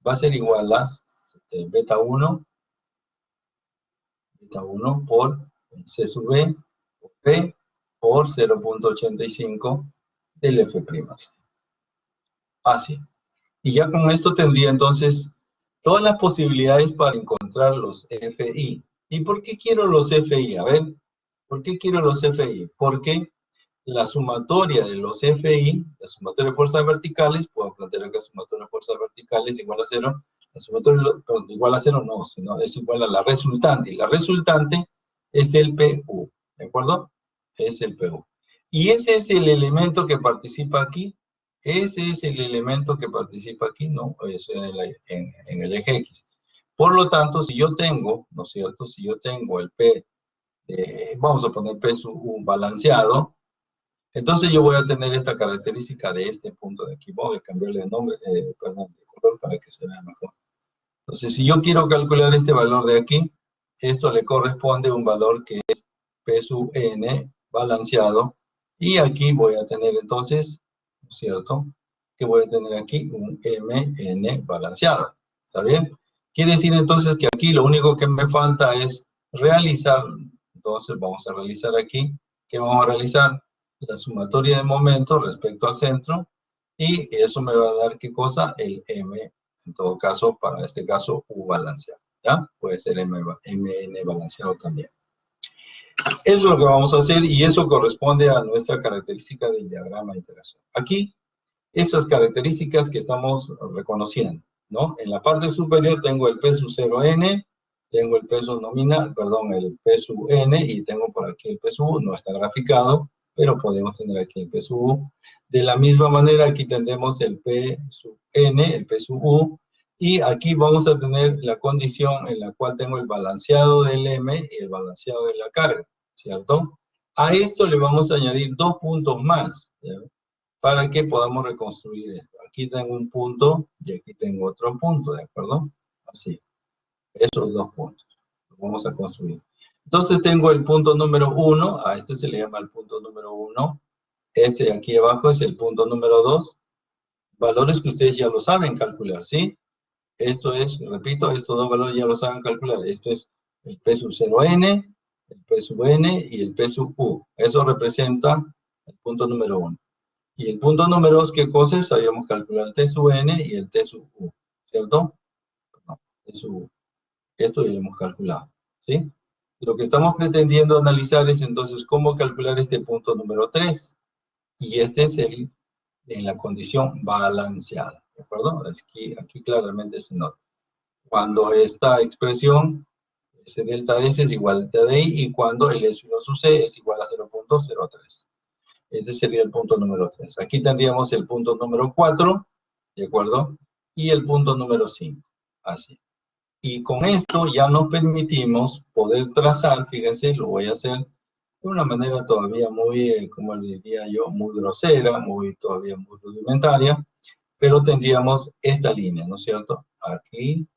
va a ser igual a beta 1 por C sub B, por P, por 0.85 del F'. Así. Y ya con esto tendría entonces todas las posibilidades para encontrar los FI. ¿Y por qué quiero los FI? A ver, ¿por qué quiero los FI? Porque la sumatoria de los FI, la sumatoria de fuerzas verticales, puedo plantear acá sumatoria de fuerzas verticales igual a 0, la sumatoria igual a 0 no, sino es igual a la resultante, y la resultante es el PU, ¿de acuerdo? Es el PU. Y ese es el elemento que participa aquí, ese es el elemento que participa aquí, ¿no? Eso en el eje X. Por lo tanto, si yo tengo, ¿no es cierto? Si yo tengo el P, vamos a poner P sub U balanceado, entonces yo voy a tener esta característica de este punto de aquí. Voy a cambiarle de nombre, perdón, de color para que se vea mejor. Entonces, si yo quiero calcular este valor de aquí, esto le corresponde a un valor que es P sub N balanceado. Y aquí voy a tener entonces, ¿no es cierto? Que voy a tener aquí un MN balanceado. ¿Está bien? Quiere decir entonces que aquí lo único que me falta es realizar. Entonces vamos a realizar aquí. ¿Qué vamos a realizar? La sumatoria de momentos respecto al centro. Y eso me va a dar, ¿qué cosa? El M, en todo caso, para este caso, U balanceado. ¿Ya? Puede ser MN balanceado también. Eso es lo que vamos a hacer y eso corresponde a nuestra característica del diagrama de interacción. Aquí, esas características que estamos reconociendo, ¿no? En la parte superior tengo el P sub 0N, tengo el peso nominal, perdón, el P sub N y tengo por aquí el P sub U, no está graficado, pero podemos tener aquí el P sub U. De la misma manera, aquí tendremos el P sub N, el P sub U, y aquí vamos a tener la condición en la cual tengo el balanceado del M y el balanceado de la carga, ¿cierto? A esto le vamos a añadir 2 puntos más, ¿ya? Para que podamos reconstruir esto. Aquí tengo un punto y aquí tengo otro punto, ¿de acuerdo? Así, esos 2 puntos. Los vamos a construir. Entonces tengo el punto número 1, a este se le llama el punto número 1. Este de aquí abajo es el punto número 2. Valores que ustedes ya lo saben calcular, ¿sí? Esto es, repito, estos dos valores ya lo saben calcular. Esto es el P sub 0N, el P sub N y el P sub U. Eso representa el punto número 1. Y el punto número 2, ¿qué cosa es? Sabíamos calcular el T sub N y el T sub U, ¿cierto? No, T sub U. Esto ya lo hemos calculado, ¿sí? Lo que estamos pretendiendo analizar es entonces cómo calcular este punto número 3. Y este es el en la condición balanceada, ¿de acuerdo? Aquí claramente se nota. Cuando esta expresión, ese delta S es igual a delta DI, y cuando el S1 sub C es igual a 0.03. Ese sería el punto número 3. Aquí tendríamos el punto número 4, ¿de acuerdo? Y el punto número 5, así. Y con esto ya nos permitimos poder trazar, fíjense, lo voy a hacer de una manera todavía muy, como le diría yo, muy grosera, todavía muy rudimentaria, pero tendríamos esta línea, ¿no es cierto? Aquí,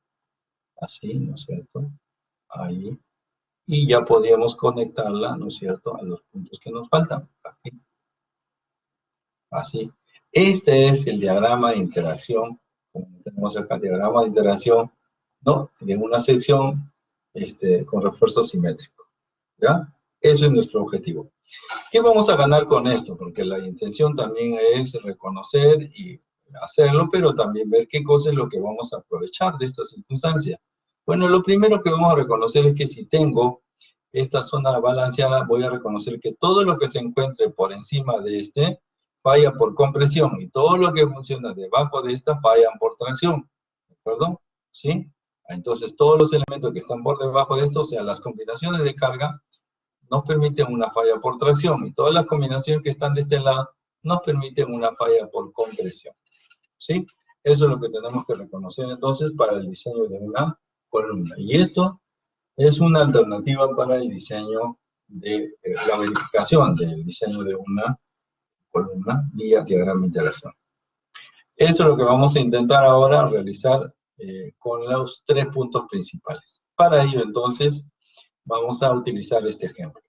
así, ¿no es cierto? Ahí, y ya podríamos conectarla, ¿no es cierto?, a los puntos que nos faltan, aquí, así. Este es el diagrama de interacción, como tenemos acá, diagrama de interacción, ¿no?, de una sección con refuerzo simétrico, ¿ya? Eso es nuestro objetivo. ¿Qué vamos a ganar con esto? Porque la intención también es reconocer y hacerlo, pero también ver qué cosa es lo que vamos a aprovechar de esta circunstancia. Bueno, lo primero que vamos a reconocer es que si tengo esta zona balanceada, voy a reconocer que todo lo que se encuentre por encima de falla por compresión, y todo lo que funciona debajo de esta falla por tracción, ¿de acuerdo? ¿Sí? Entonces, todos los elementos que están por debajo de esto, o sea, las combinaciones de carga, nos permiten una falla por tracción, y todas las combinaciones que están de este lado nos permiten una falla por compresión, ¿sí? Eso es lo que tenemos que reconocer entonces para el diseño de una columna. Y esto es una alternativa para el diseño de la verificación del diseño de una columna vía diagrama de interacción. Eso es lo que vamos a intentar ahora realizar con los 3 puntos principales. Para ello, entonces, vamos a utilizar este ejemplo.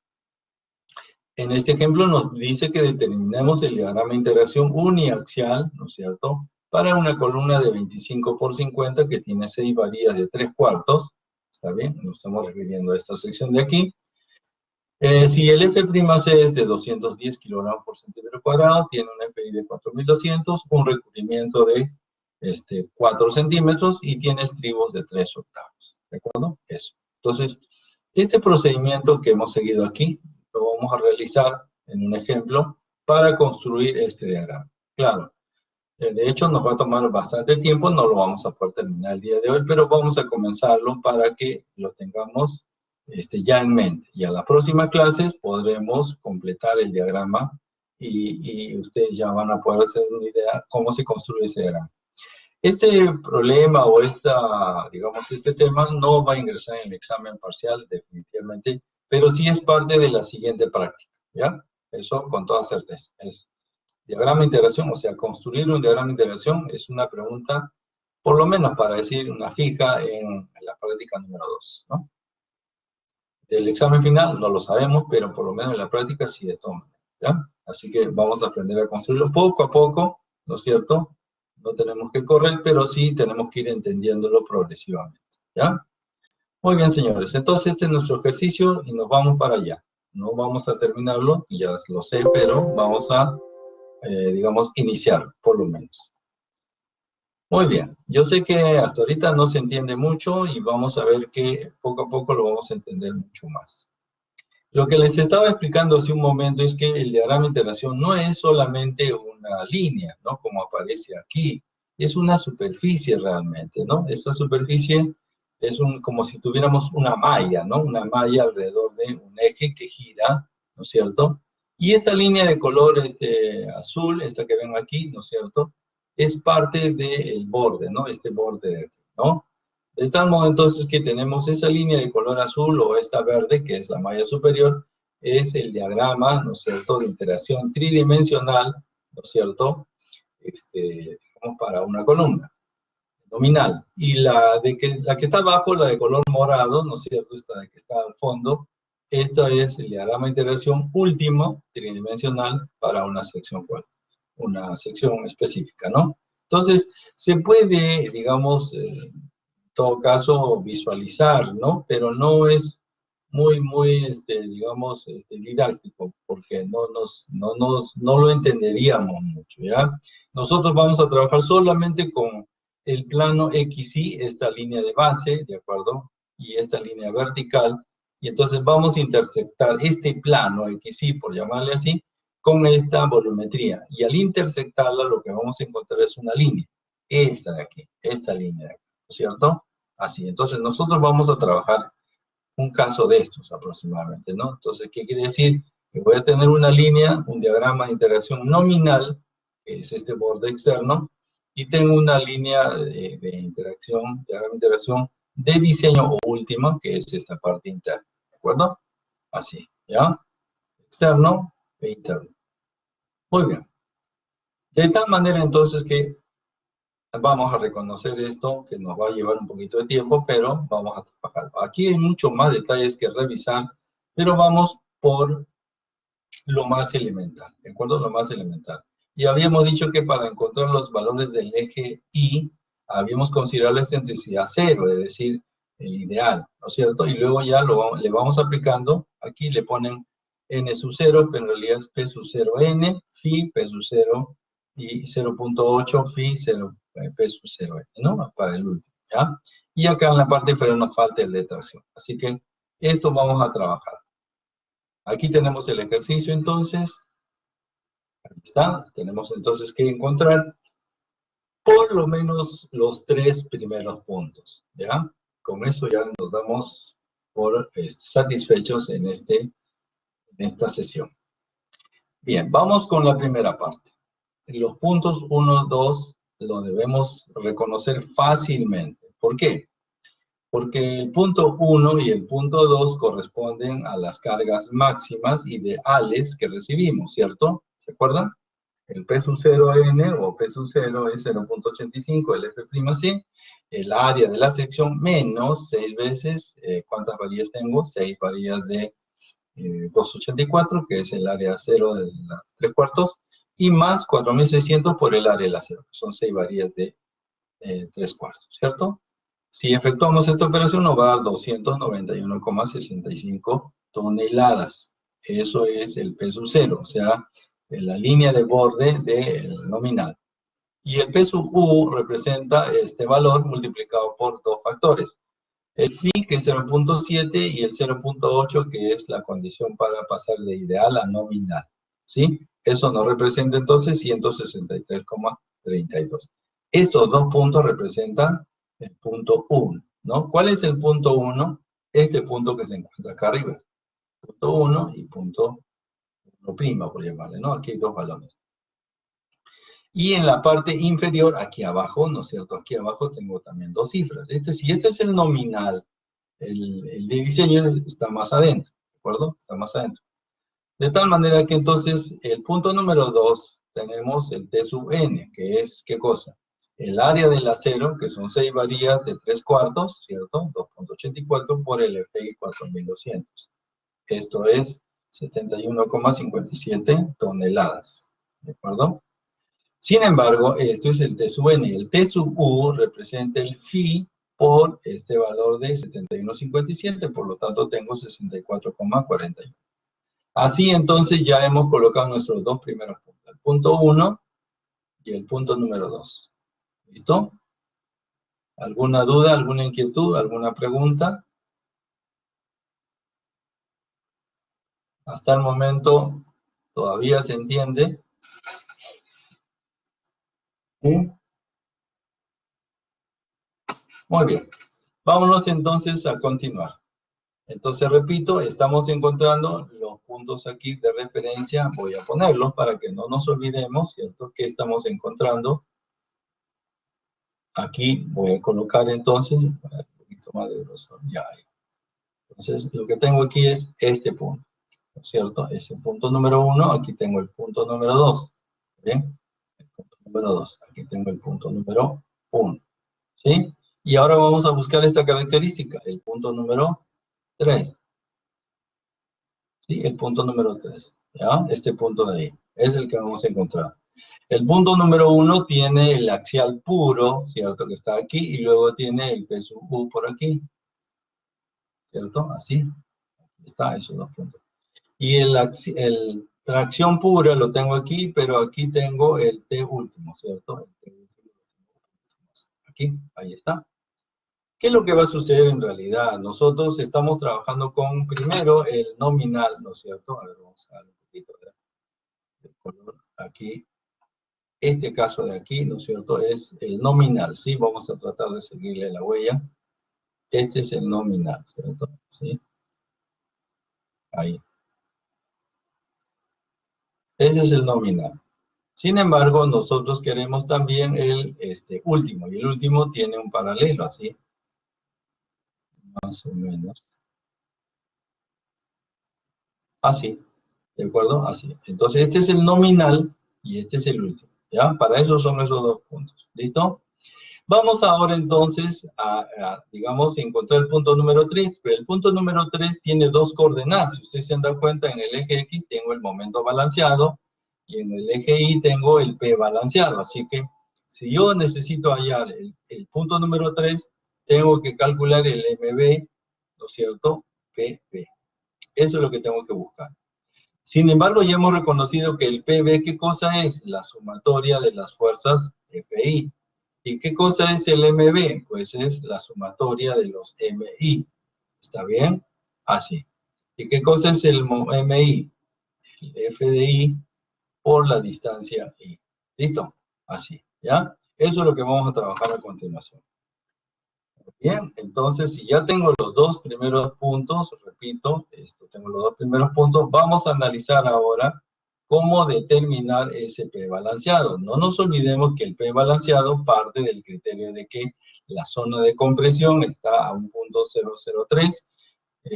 En este ejemplo nos dice que determinemos el diagrama de interacción uniaxial, ¿no es cierto?, para una columna de 25 por 50 que tiene 6 varillas de 3/4, ¿está bien? Nos estamos refiriendo a esta sección de aquí. Si el F'C es de 210 kilogramos por centímetro cuadrado, tiene un FI de 4200, un recubrimiento de 4 centímetros y tiene estribos de 3 octavos, ¿de acuerdo? Eso. Entonces, este procedimiento que hemos seguido aquí, lo vamos a realizar en un ejemplo para construir este diagrama. Claro, de hecho nos va a tomar bastante tiempo, no lo vamos a poder terminar el día de hoy, pero vamos a comenzarlo para que lo tengamos ya en mente. Y a las próximas clases podremos completar el diagrama y ustedes ya van a poder hacer una idea cómo se construye ese diagrama. Este problema o digamos, este tema no va a ingresar en el examen parcial definitivamente, pero sí es parte de la siguiente práctica, ¿ya? Eso con toda certeza. Es diagrama de interacción, o sea, construir un diagrama de interacción es una pregunta, por lo menos para decir una fija en la práctica número 2, ¿no? Del examen final no lo sabemos, pero por lo menos en la práctica sí de todo, ¿ya? Así que vamos a aprender a construirlo poco a poco, ¿no es cierto? No tenemos que correr, pero sí tenemos que ir entendiéndolo progresivamente, ¿ya? Muy bien, señores. Entonces, este es nuestro ejercicio y nos vamos para allá. No vamos a terminarlo, ya lo sé, pero vamos a, digamos, iniciar, por lo menos. Muy bien. Yo sé que hasta ahorita no se entiende mucho y vamos a ver que poco a poco lo vamos a entender mucho más. Lo que les estaba explicando hace un momento es que el diagrama de interacción no es solamente una línea, ¿no?, como aparece aquí. Es una superficie realmente, ¿no? Esta superficie es como si tuviéramos una malla, ¿no? Una malla alrededor de un eje que gira, ¿no es cierto? Y esta línea de color azul, esta que ven aquí, ¿no es cierto?, es parte del borde, ¿no? Este borde de aquí, ¿no? De tal modo entonces que tenemos esa línea de color azul o esta verde, que es la malla superior, es el diagrama, ¿no es cierto?, de interacción tridimensional, ¿no es cierto?, digamos, para una columna nominal. Y la que está abajo, la de color morado, ¿no es cierto?, esta de que está al fondo, esta es el diagrama de interacción último tridimensional para una sección específica, ¿no? Entonces, se puede, digamos, todo caso visualizar, ¿no? Pero no es muy, digamos, didáctico, porque no lo entenderíamos mucho, ¿ya? Nosotros vamos a trabajar solamente con el plano XY, esta línea de base, ¿de acuerdo?, y esta línea vertical, y entonces vamos a intersectar este plano XY, por llamarle así, con esta volumetría, y al intersectarla lo que vamos a encontrar es una línea, esta de aquí, esta línea de aquí, ¿no es cierto? Así, entonces nosotros vamos a trabajar un caso de estos aproximadamente, ¿no? Entonces, ¿qué quiere decir? Que voy a tener una línea, un diagrama de interacción nominal, que es este borde externo, y tengo una línea de interacción, diagrama de interacción de diseño o última, que es esta parte interna, ¿de acuerdo? Así, ¿ya? Externo e interno. Muy bien. De tal manera entonces que Vamos a reconocer esto, que nos va a llevar un poquito de tiempo, pero vamos a trabajar. Aquí hay muchos más detalles que revisar, pero vamos por lo más elemental, ¿de acuerdo? Lo más elemental. Y habíamos dicho que para encontrar los valores del eje Y, habíamos considerado la excentricidad cero, es decir, el ideal, ¿no es cierto? Y luego ya le vamos aplicando, aquí le ponen n sub 0, pero en realidad es p sub 0 n, phi, p sub 0 y 0.8 phi 0, p sub 0 n, ¿no? Para el último, ¿ya? Y acá en la parte inferior nos falta el de tracción. Así que esto vamos a trabajar. Aquí tenemos el ejercicio entonces. Ahí está. Tenemos entonces que encontrar por lo menos los 3 primeros puntos, ¿ya? Con eso ya nos damos por satisfechos en esta sesión. Bien, vamos con la primera parte. Los puntos 1, 2 lo debemos reconocer fácilmente. ¿Por qué? Porque el punto 1 y el punto 2 corresponden a las cargas máximas ideales que recibimos, ¿cierto? ¿Se acuerdan? El P sub 0n o P sub 0 es 0.85, el F'C, el área de la sección menos 6 veces, ¿cuántas varillas tengo? 6 varillas de 284, que es el área 0 de la 3 cuartos, y más 4600 por el área de la 0, que son 6 varillas de 3 cuartos, ¿cierto? Si efectuamos esta operación nos va a dar 291,65 toneladas. Eso es el P sub 0, o sea, la línea de borde del nominal. Y el P sub U representa este valor multiplicado por dos factores. El phi, que es 0.7, y el 0.8, que es la condición para pasar de ideal a nominal. ¿Sí? Eso nos representa entonces 163,32. Estos dos puntos representan el punto 1, ¿no? ¿Cuál es el punto 1? Este punto que se encuentra acá arriba. Punto 1 y punto 1', por llamarle, ¿no? Aquí hay dos balones. Y en la parte inferior, aquí abajo, ¿no es cierto? Aquí abajo tengo también dos cifras. Si este es el nominal, el de diseño está más adentro, ¿de acuerdo? Está más adentro. De tal manera que entonces, el punto número 2, tenemos el T sub n, que es, ¿qué cosa? El área del acero, que son 6 varillas de 3 cuartos, ¿cierto? 2.84 por el FI 4200. Esto es 71,57 toneladas, ¿de acuerdo? Sin embargo, esto es el T sub n. El T sub u representa el phi por este valor de 71,57, por lo tanto tengo 64,41. Así entonces ya hemos colocado nuestros dos primeros puntos, el punto 1 y el punto número 2. ¿Listo? ¿Alguna duda, alguna inquietud, alguna pregunta? Hasta el momento todavía se entiende. ¿Sí? Muy bien. Vámonos entonces a continuar. Entonces, repito, estamos encontrando los puntos aquí de referencia. Voy a ponerlos para que no nos olvidemos, ¿cierto? ¿Qué estamos encontrando? Aquí voy a colocar entonces, un poquito más de grosor, ya hay. Entonces, lo que tengo aquí es este punto, ¿no es cierto? Es el punto número 1, aquí tengo el punto número 2, ¿bien? El punto número 2, aquí tengo el punto número 1, ¿sí? Y ahora vamos a buscar esta característica, el punto número 3. ¿Sí? El punto número 3, ¿ya? Este punto de ahí, es el que vamos a encontrar. El punto número 1 tiene el axial puro, ¿cierto? Que está aquí, y luego tiene el P sub U por aquí, ¿cierto? Así, está esos dos puntos. Y el tracción pura lo tengo aquí, pero aquí tengo el T último, ¿cierto? El T último. Aquí, ahí está. ¿Qué es lo que va a suceder en realidad? Nosotros estamos trabajando con, primero, el nominal, ¿no es cierto? A ver, vamos a dar un poquito de color aquí. Este caso de aquí, ¿no es cierto? Es el nominal, ¿sí? Vamos a tratar de seguirle la huella. Este es el nominal, ¿cierto? ¿Sí? Ahí. Ese es el nominal. Sin embargo, nosotros queremos también el último, y el último tiene un paralelo, así. Más o menos. Así, ¿de acuerdo? Así. Entonces, este es el nominal y este es el último, ¿ya? Para eso son esos dos puntos, ¿listo? Vamos ahora entonces digamos, encontrar el punto número 3, pero el punto número 3 tiene dos coordenadas. Si ustedes se han dado cuenta, en el eje X tengo el momento balanceado y en el eje Y tengo el P balanceado. Así que si yo necesito hallar el punto número 3, tengo que calcular el MB, ¿no es cierto? PB. Eso es lo que tengo que buscar. Sin embargo, ya hemos reconocido que el PB, ¿qué cosa es? La sumatoria de las fuerzas FI. ¿Y qué cosa es el MB? Pues es la sumatoria de los MI. ¿Está bien? Así. ¿Y qué cosa es el MI? El F de I por la distancia I. ¿Listo? Así. ¿Ya? Eso es lo que vamos a trabajar a continuación. Bien, entonces si ya tengo los dos primeros puntos, repito, tengo los dos primeros puntos, vamos a analizar ahora cómo determinar ese P balanceado. No nos olvidemos que el P balanceado parte del criterio de que la zona de compresión está a un punto 003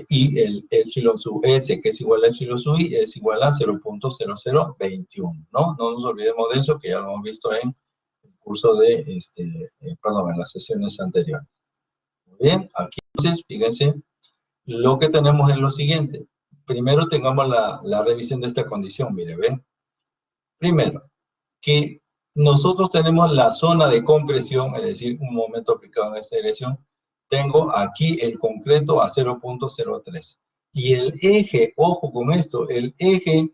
y el epsilon sub S, que es igual a epsilon sub I, es igual a 0.0021, ¿no? No nos olvidemos de eso, que ya lo hemos visto en el curso de, perdón, en las sesiones anteriores. Bien, aquí entonces, fíjense, lo que tenemos es lo siguiente. Primero tengamos la revisión de esta condición, mire, ¿ven? Primero, que nosotros tenemos la zona de compresión, es decir, un momento aplicado en esta dirección. Tengo aquí el concreto a 0.03. Y el eje, ojo con esto, el eje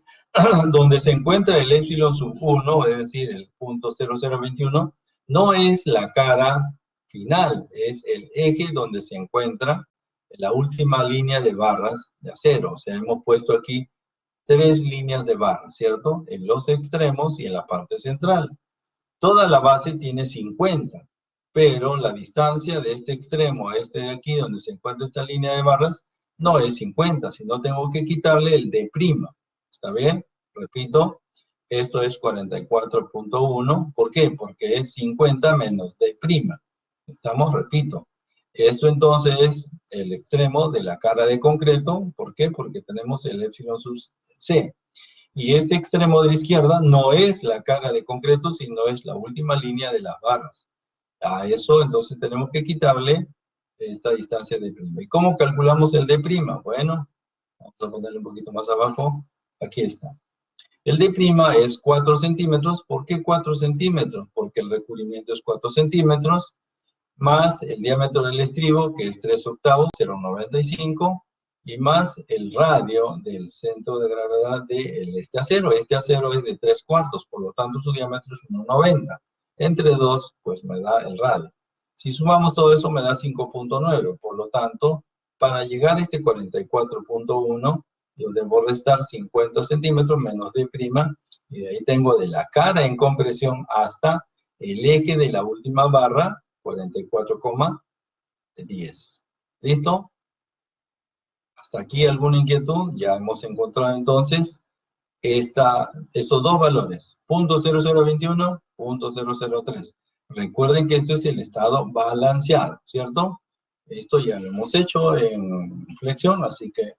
donde se encuentra el epsilon sub 1, es decir, el punto 0021, no es la cara final, es el eje donde se encuentra la última línea de barras de acero. O sea, hemos puesto aquí 3 líneas de barras, ¿cierto? En los extremos y en la parte central. Toda la base tiene 50, pero la distancia de este extremo a este de aquí, donde se encuentra esta línea de barras, no es 50, sino tengo que quitarle el D'. ¿Está bien? Repito, esto es 44.1. ¿Por qué? Porque es 50 menos D'. ¿Estamos? Repito. Esto entonces es el extremo de la cara de concreto. ¿Por qué? Porque tenemos el epsilon sub C. Y este extremo de la izquierda no es la cara de concreto, sino es la última línea de las barras. A eso entonces tenemos que quitarle esta distancia de prima. ¿Y cómo calculamos el D'? Bueno, vamos a ponerle un poquito más abajo. Aquí está. El D' es 4 centímetros. ¿Por qué 4 centímetros? Porque el recubrimiento es 4 centímetros, más el diámetro del estribo, que es 3/8, 0.95, y más el radio del centro de gravedad de este acero. Este acero es de 3/4, por lo tanto su diámetro es 1.90. Entre 2, pues me da el radio. Si sumamos todo eso me da 5.9, por lo tanto, para llegar a este 44.1, yo debo restar 50 centímetros menos D', y de ahí tengo de la cara en compresión hasta el eje de la última barra, 44,10. ¿Listo? Hasta aquí alguna inquietud. Ya hemos encontrado entonces estos dos valores, punto 0021, punto 003. Recuerden que esto es el estado balanceado, ¿cierto? Esto ya lo hemos hecho en flexión, así que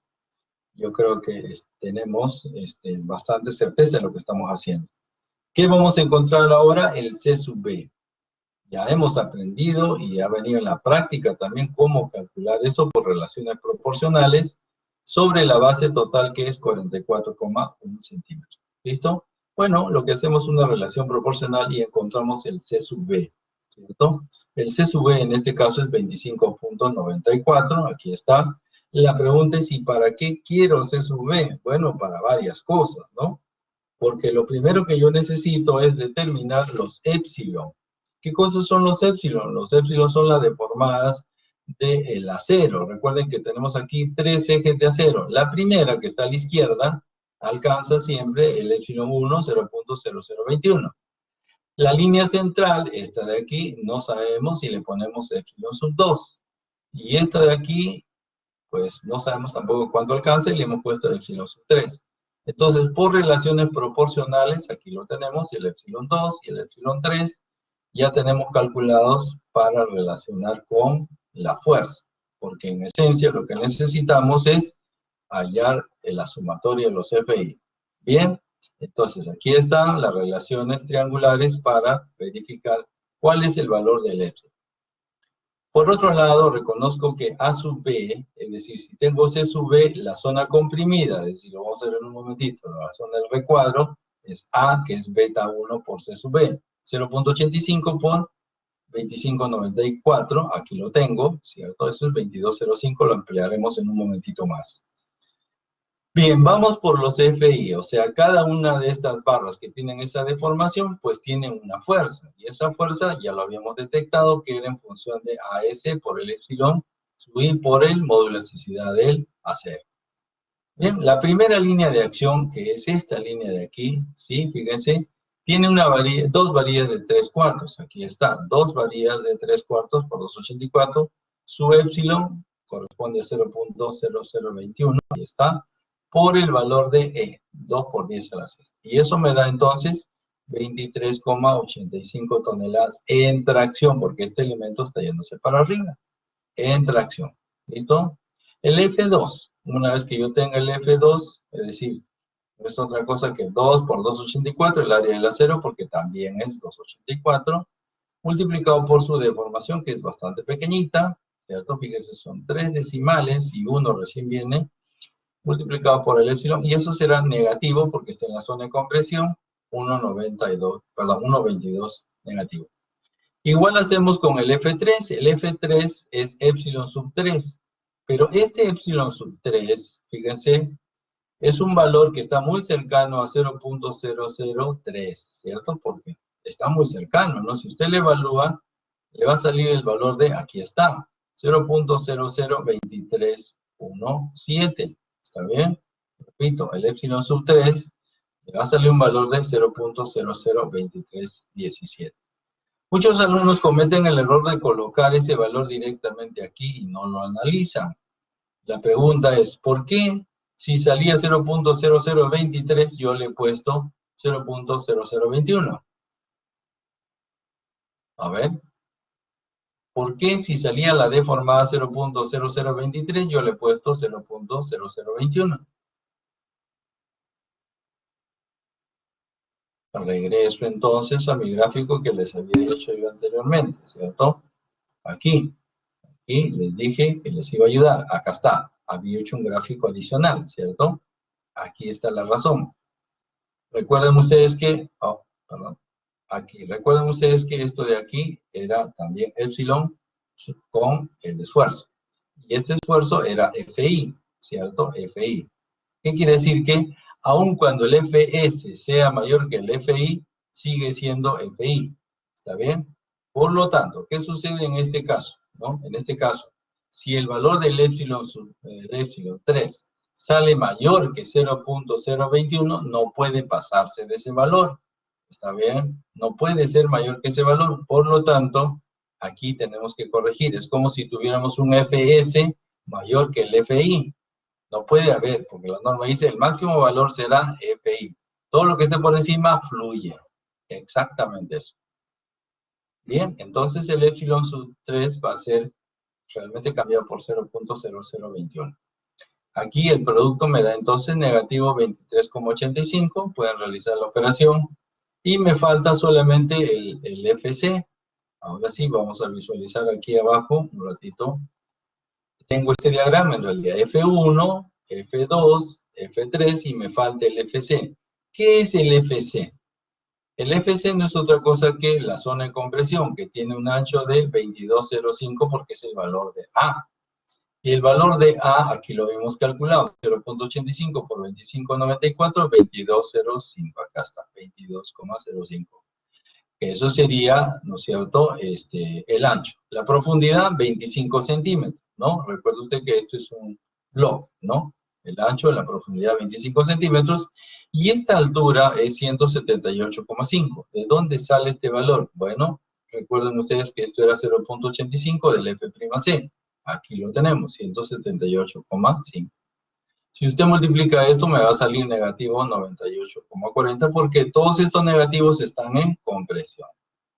yo creo que tenemos bastante certeza de lo que estamos haciendo. ¿Qué vamos a encontrar ahora? El C sub B. Ya hemos aprendido y ha venido en la práctica también cómo calcular eso por relaciones proporcionales sobre la base total, que es 44,1 centímetros. ¿Listo? Bueno, lo que hacemos es una relación proporcional y encontramos el C sub B, ¿cierto? El C sub B en este caso es 25.94, aquí está. La pregunta es, ¿y para qué quiero C sub B? Bueno, para varias cosas, ¿no? Porque lo primero que yo necesito es determinar los épsilon. ¿Qué cosas son los épsilon? Los épsilon son las deformadas del acero. Recuerden que tenemos aquí 3 ejes de acero. La primera, que está a la izquierda, alcanza siempre el epsilon 1, 0.0021. La línea central, esta de aquí, no sabemos si le ponemos epsilon sub 2. Y esta de aquí, pues no sabemos tampoco cuánto alcanza y le hemos puesto epsilon sub 3. Entonces, por relaciones proporcionales, aquí lo tenemos, el epsilon 2 y el epsilon 3, ya tenemos calculados para relacionar con la fuerza, porque en esencia lo que necesitamos es hallar la sumatoria de los FI. Bien, entonces aquí están las relaciones triangulares para verificar ¿Cuál es el valor del epsilon? Por otro lado, reconozco que A sub B, es decir, si tengo C sub B, la zona comprimida, es decir, lo vamos a ver en un momentito, la zona del recuadro, es A, que es beta 1 por C sub B. 0.85 por 2594, aquí lo tengo, ¿cierto? Eso es 2205, lo emplearemos en un momentito más. Bien, vamos por los FI, o sea, cada una de estas barras que tienen esa deformación, pues tienen una fuerza, y esa fuerza ya lo habíamos detectado que era en función de AS por el epsilon, y por el módulo de elasticidad del acero. Bien, la primera línea de acción, que es esta línea de aquí, ¿sí? Fíjense, tiene dos varillas de 3/4, aquí está, dos varillas de 3/4 por 284, su epsilon corresponde a 0.0021, ahí está, por el valor de E, 2 por 10 a la sexta. Y eso me da entonces 23,85 toneladas en tracción, porque este elemento está yéndose para arriba, en tracción. ¿Listo? El F2, una vez que yo tenga el F2, es decir, no es otra cosa que 2 por 284, el área del acero, porque también es 284, multiplicado por su deformación, que es bastante pequeñita, ¿cierto? Fíjense, son 3 decimales y 1 recién viene, multiplicado por el epsilon, y eso será negativo porque está en la zona de compresión, 1.22 negativo. Igual hacemos con el F3, el F3 es epsilon sub 3, pero este epsilon sub 3, fíjense, es un valor que está muy cercano a 0.003, ¿cierto? Porque está muy cercano, ¿no? Si usted le evalúa, le va a salir el valor de, aquí está, 0.002317, ¿está bien? Repito, el epsilon sub 3 le va a salir un valor de 0.002317. Muchos alumnos cometen el error de colocar ese valor directamente aquí y no lo analizan. La pregunta es, ¿por qué si salía 0.0023 yo le he puesto 0.0021? A ver. ¿Por qué si salía la deformada 0.0023 yo le he puesto 0.0021? Regreso entonces a mi gráfico que les había hecho yo anteriormente, ¿cierto? Aquí. Y les dije que les iba a ayudar. Acá está. Había hecho un gráfico adicional, ¿cierto? Aquí está la razón. Recuerden ustedes que, aquí, recuerden ustedes que esto de aquí era también epsilon con el esfuerzo. Y este esfuerzo era FI, ¿cierto? FI. ¿Qué quiere decir? Que aun cuando el FS sea mayor que el FI, sigue siendo FI. ¿Está bien? Por lo tanto, ¿qué sucede en este caso? ¿No? En este caso, si el valor del epsilon 3 sale mayor que 0.021, no puede pasarse de ese valor. ¿Está bien? No puede ser mayor que ese valor. Por lo tanto, aquí tenemos que corregir. Es como si tuviéramos un FS mayor que el FI. No puede haber, porque la norma dice el máximo valor será FI. Todo lo que esté por encima fluye. Exactamente eso. Bien, entonces el epsilon sub 3 va a ser realmente cambiado por 0.0021. Aquí el producto me da entonces negativo 23,85. Pueden realizar la operación. Y me falta solamente el FC. Ahora sí, vamos a visualizar aquí abajo un ratito. Tengo este diagrama en realidad, F1, F2, F3 y me falta el FC. ¿Qué es el FC? El FC no es otra cosa que la zona de compresión, que tiene un ancho de 22,05 porque es el valor de A. Y el valor de A, aquí lo hemos calculado, 0.85 por 25,94, 22,05. Acá está, 22,05. Eso sería, ¿no es cierto?, el ancho. La profundidad, 25 centímetros, ¿no? Recuerde usted que esto es un bloque, ¿no? El ancho, la profundidad, 25 centímetros. Y esta altura es 178,5. ¿De dónde sale este valor? Bueno, recuerden ustedes que esto era 0.85 del F'C. Aquí lo tenemos, 178,5. Si usted multiplica esto, me va a salir negativo 98,40 porque todos estos negativos están en compresión.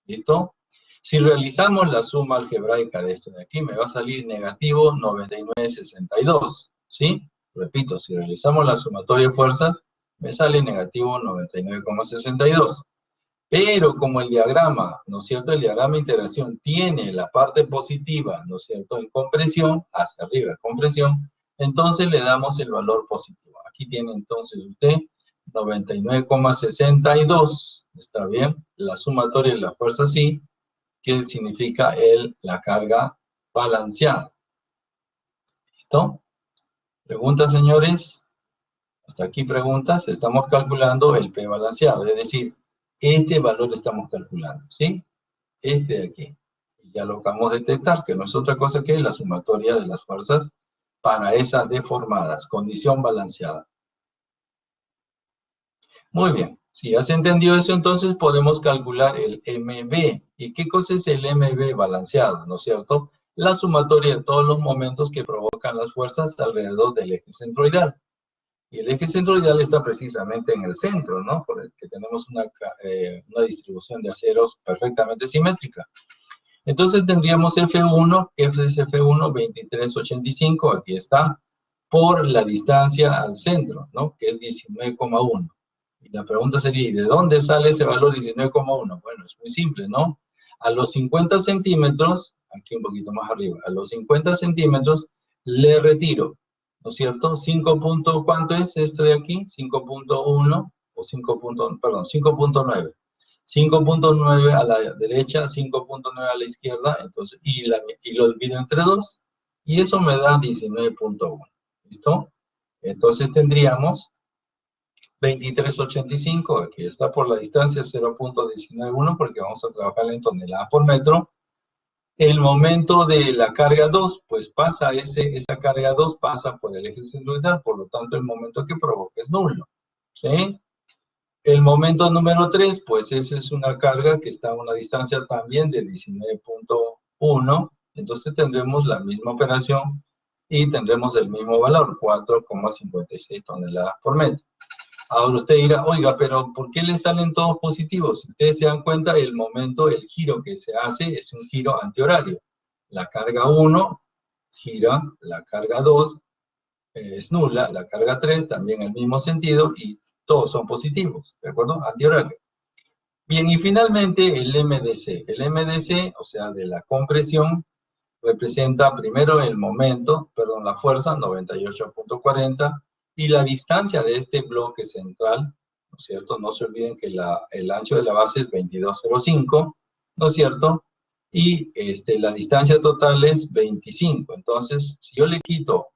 ¿Listo? Si realizamos la suma algebraica de este de aquí, me va a salir negativo 99,62. ¿Sí? Repito, si realizamos la sumatoria de fuerzas, me sale negativo 99,62. Pero como el diagrama, ¿no es cierto? El diagrama de interacción tiene la parte positiva, ¿no es cierto? En compresión, hacia arriba, compresión, entonces le damos el valor positivo. Aquí tiene entonces usted 99,62, ¿está bien? La sumatoria de la fuerza sí, que significa la carga balanceada. ¿Listo? Preguntas, señores. Hasta aquí preguntas. Estamos calculando el P balanceado, es decir, este valor estamos calculando, ¿sí? Este de aquí. Ya lo acabamos de detectar, que no es otra cosa que la sumatoria de las fuerzas para esas deformadas, condición balanceada. Muy bien. Si ya se entendió eso, entonces podemos calcular el MB. ¿Y qué cosa es el MB balanceado? ¿No es cierto? La sumatoria de todos los momentos que provocan las fuerzas alrededor del eje centroidal. Y el eje centroidal está precisamente en el centro, ¿no? Por el que tenemos una distribución de aceros perfectamente simétrica. Entonces tendríamos F1, que es F1 2385, aquí está, por la distancia al centro, ¿no? Que es 19,1. Y la pregunta sería, ¿y de dónde sale ese valor 19,1? Bueno, es muy simple, ¿no? A los 50 centímetros, aquí un poquito más arriba, a los 50 centímetros le retiro, ¿no es cierto? 5 punto, ¿cuánto es esto de aquí? 5.1 o 5.9. 5.9 a la derecha, 5.9 a la izquierda, entonces, y lo divido entre 2, y eso me da 19.1. ¿Listo? Entonces tendríamos 2385, aquí está por la distancia 0.191, porque vamos a trabajar en toneladas por metro. El momento de la carga 2, pues pasa, esa carga 2 pasa por el eje centroidal, por lo tanto el momento que provoca es nulo. ¿Sí? El momento número 3, pues esa es una carga que está a una distancia también de 19.1, entonces tendremos la misma operación y tendremos el mismo valor, 4,56 toneladas por metro. Ahora usted dirá, oiga, pero ¿por qué le salen todos positivos? Si ustedes se dan cuenta, el momento, el giro que se hace es un giro antihorario. La carga 1 gira, la carga 2 es nula, la carga 3 también en el mismo sentido y todos son positivos, ¿de acuerdo? Antihorario. Bien, y finalmente el MDC. El MDC, o sea, de la compresión, representa primero el momento, perdón, la fuerza, 98.40, y la distancia de este bloque central, ¿no es cierto? No se olviden que el ancho de la base es 22.05, ¿no es cierto? Y la distancia total es 25. Entonces, si yo le quito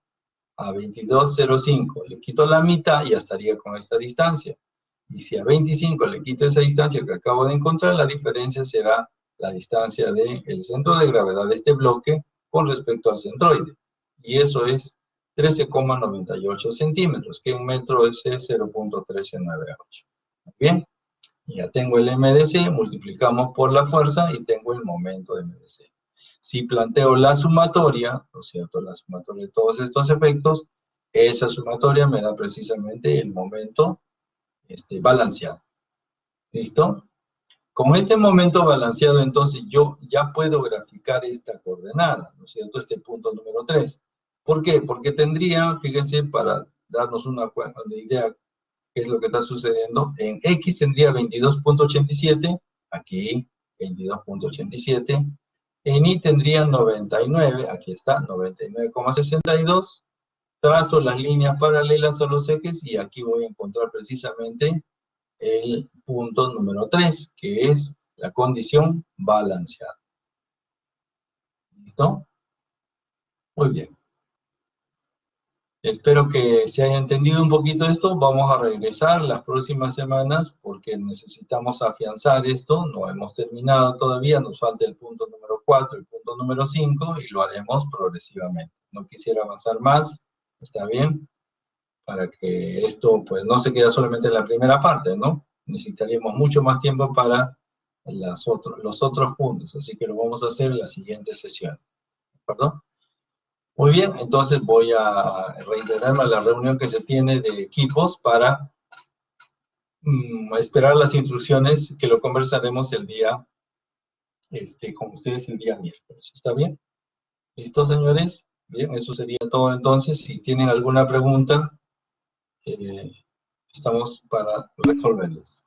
a 22.05, le quito la mitad, ya estaría con esta distancia. Y si a 25 le quito esa distancia que acabo de encontrar, la diferencia será la distancia del centro de gravedad de este bloque con respecto al centroide. Y eso es 13,98 centímetros, que en metro es 0.1398. Bien, ya tengo el MDC, multiplicamos por la fuerza y tengo el momento de MDC. Si planteo la sumatoria, ¿no es cierto? La sumatoria de todos estos efectos, esa sumatoria me da precisamente el momento balanceado. ¿Listo? Con este momento balanceado, entonces, yo ya puedo graficar esta coordenada, ¿no es cierto? Este punto número 3. ¿Por qué? Porque tendría, fíjense, para darnos una idea qué es lo que está sucediendo, en X tendría 22.87, aquí 22.87, en Y tendría 99, aquí está, 99,62, trazo las líneas paralelas a los ejes y aquí voy a encontrar precisamente el punto número 3, que es la condición balanceada. ¿Listo? Muy bien. Espero que se haya entendido un poquito esto. Vamos a regresar las próximas semanas porque necesitamos afianzar esto. No hemos terminado todavía. Nos falta el punto número 4, el punto número 5 y lo haremos progresivamente. No quisiera avanzar más. ¿Está bien? Para que esto pues no se quede solamente en la primera parte, ¿no? Necesitaríamos mucho más tiempo para los otros puntos. Así que lo vamos a hacer en la siguiente sesión. ¿De acuerdo? Muy bien, entonces voy a reiterarme a la reunión que se tiene de equipos para esperar las instrucciones que lo conversaremos el día, con ustedes el día miércoles. ¿Está bien? ¿Listo, señores? Bien, eso sería todo entonces. Si tienen alguna pregunta, estamos para resolverlas.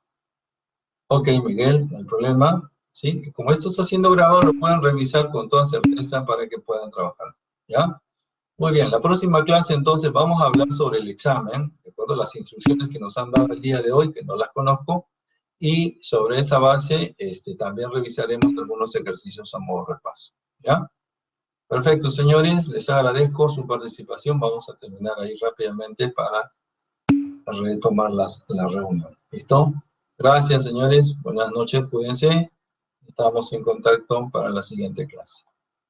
Ok, Miguel, no hay problema. ¿Sí? Como esto está siendo grabado, lo pueden revisar con toda certeza para que puedan trabajar. ¿Ya? Muy bien, la próxima clase entonces vamos a hablar sobre el examen, de acuerdo a las instrucciones que nos han dado el día de hoy, que no las conozco, y sobre esa base también revisaremos algunos ejercicios a modo repaso. ¿Ya? Perfecto, señores, les agradezco su participación. Vamos a terminar ahí rápidamente para retomar la reunión. ¿Listo? Gracias, señores. Buenas noches, cuídense. Estamos en contacto para la siguiente clase.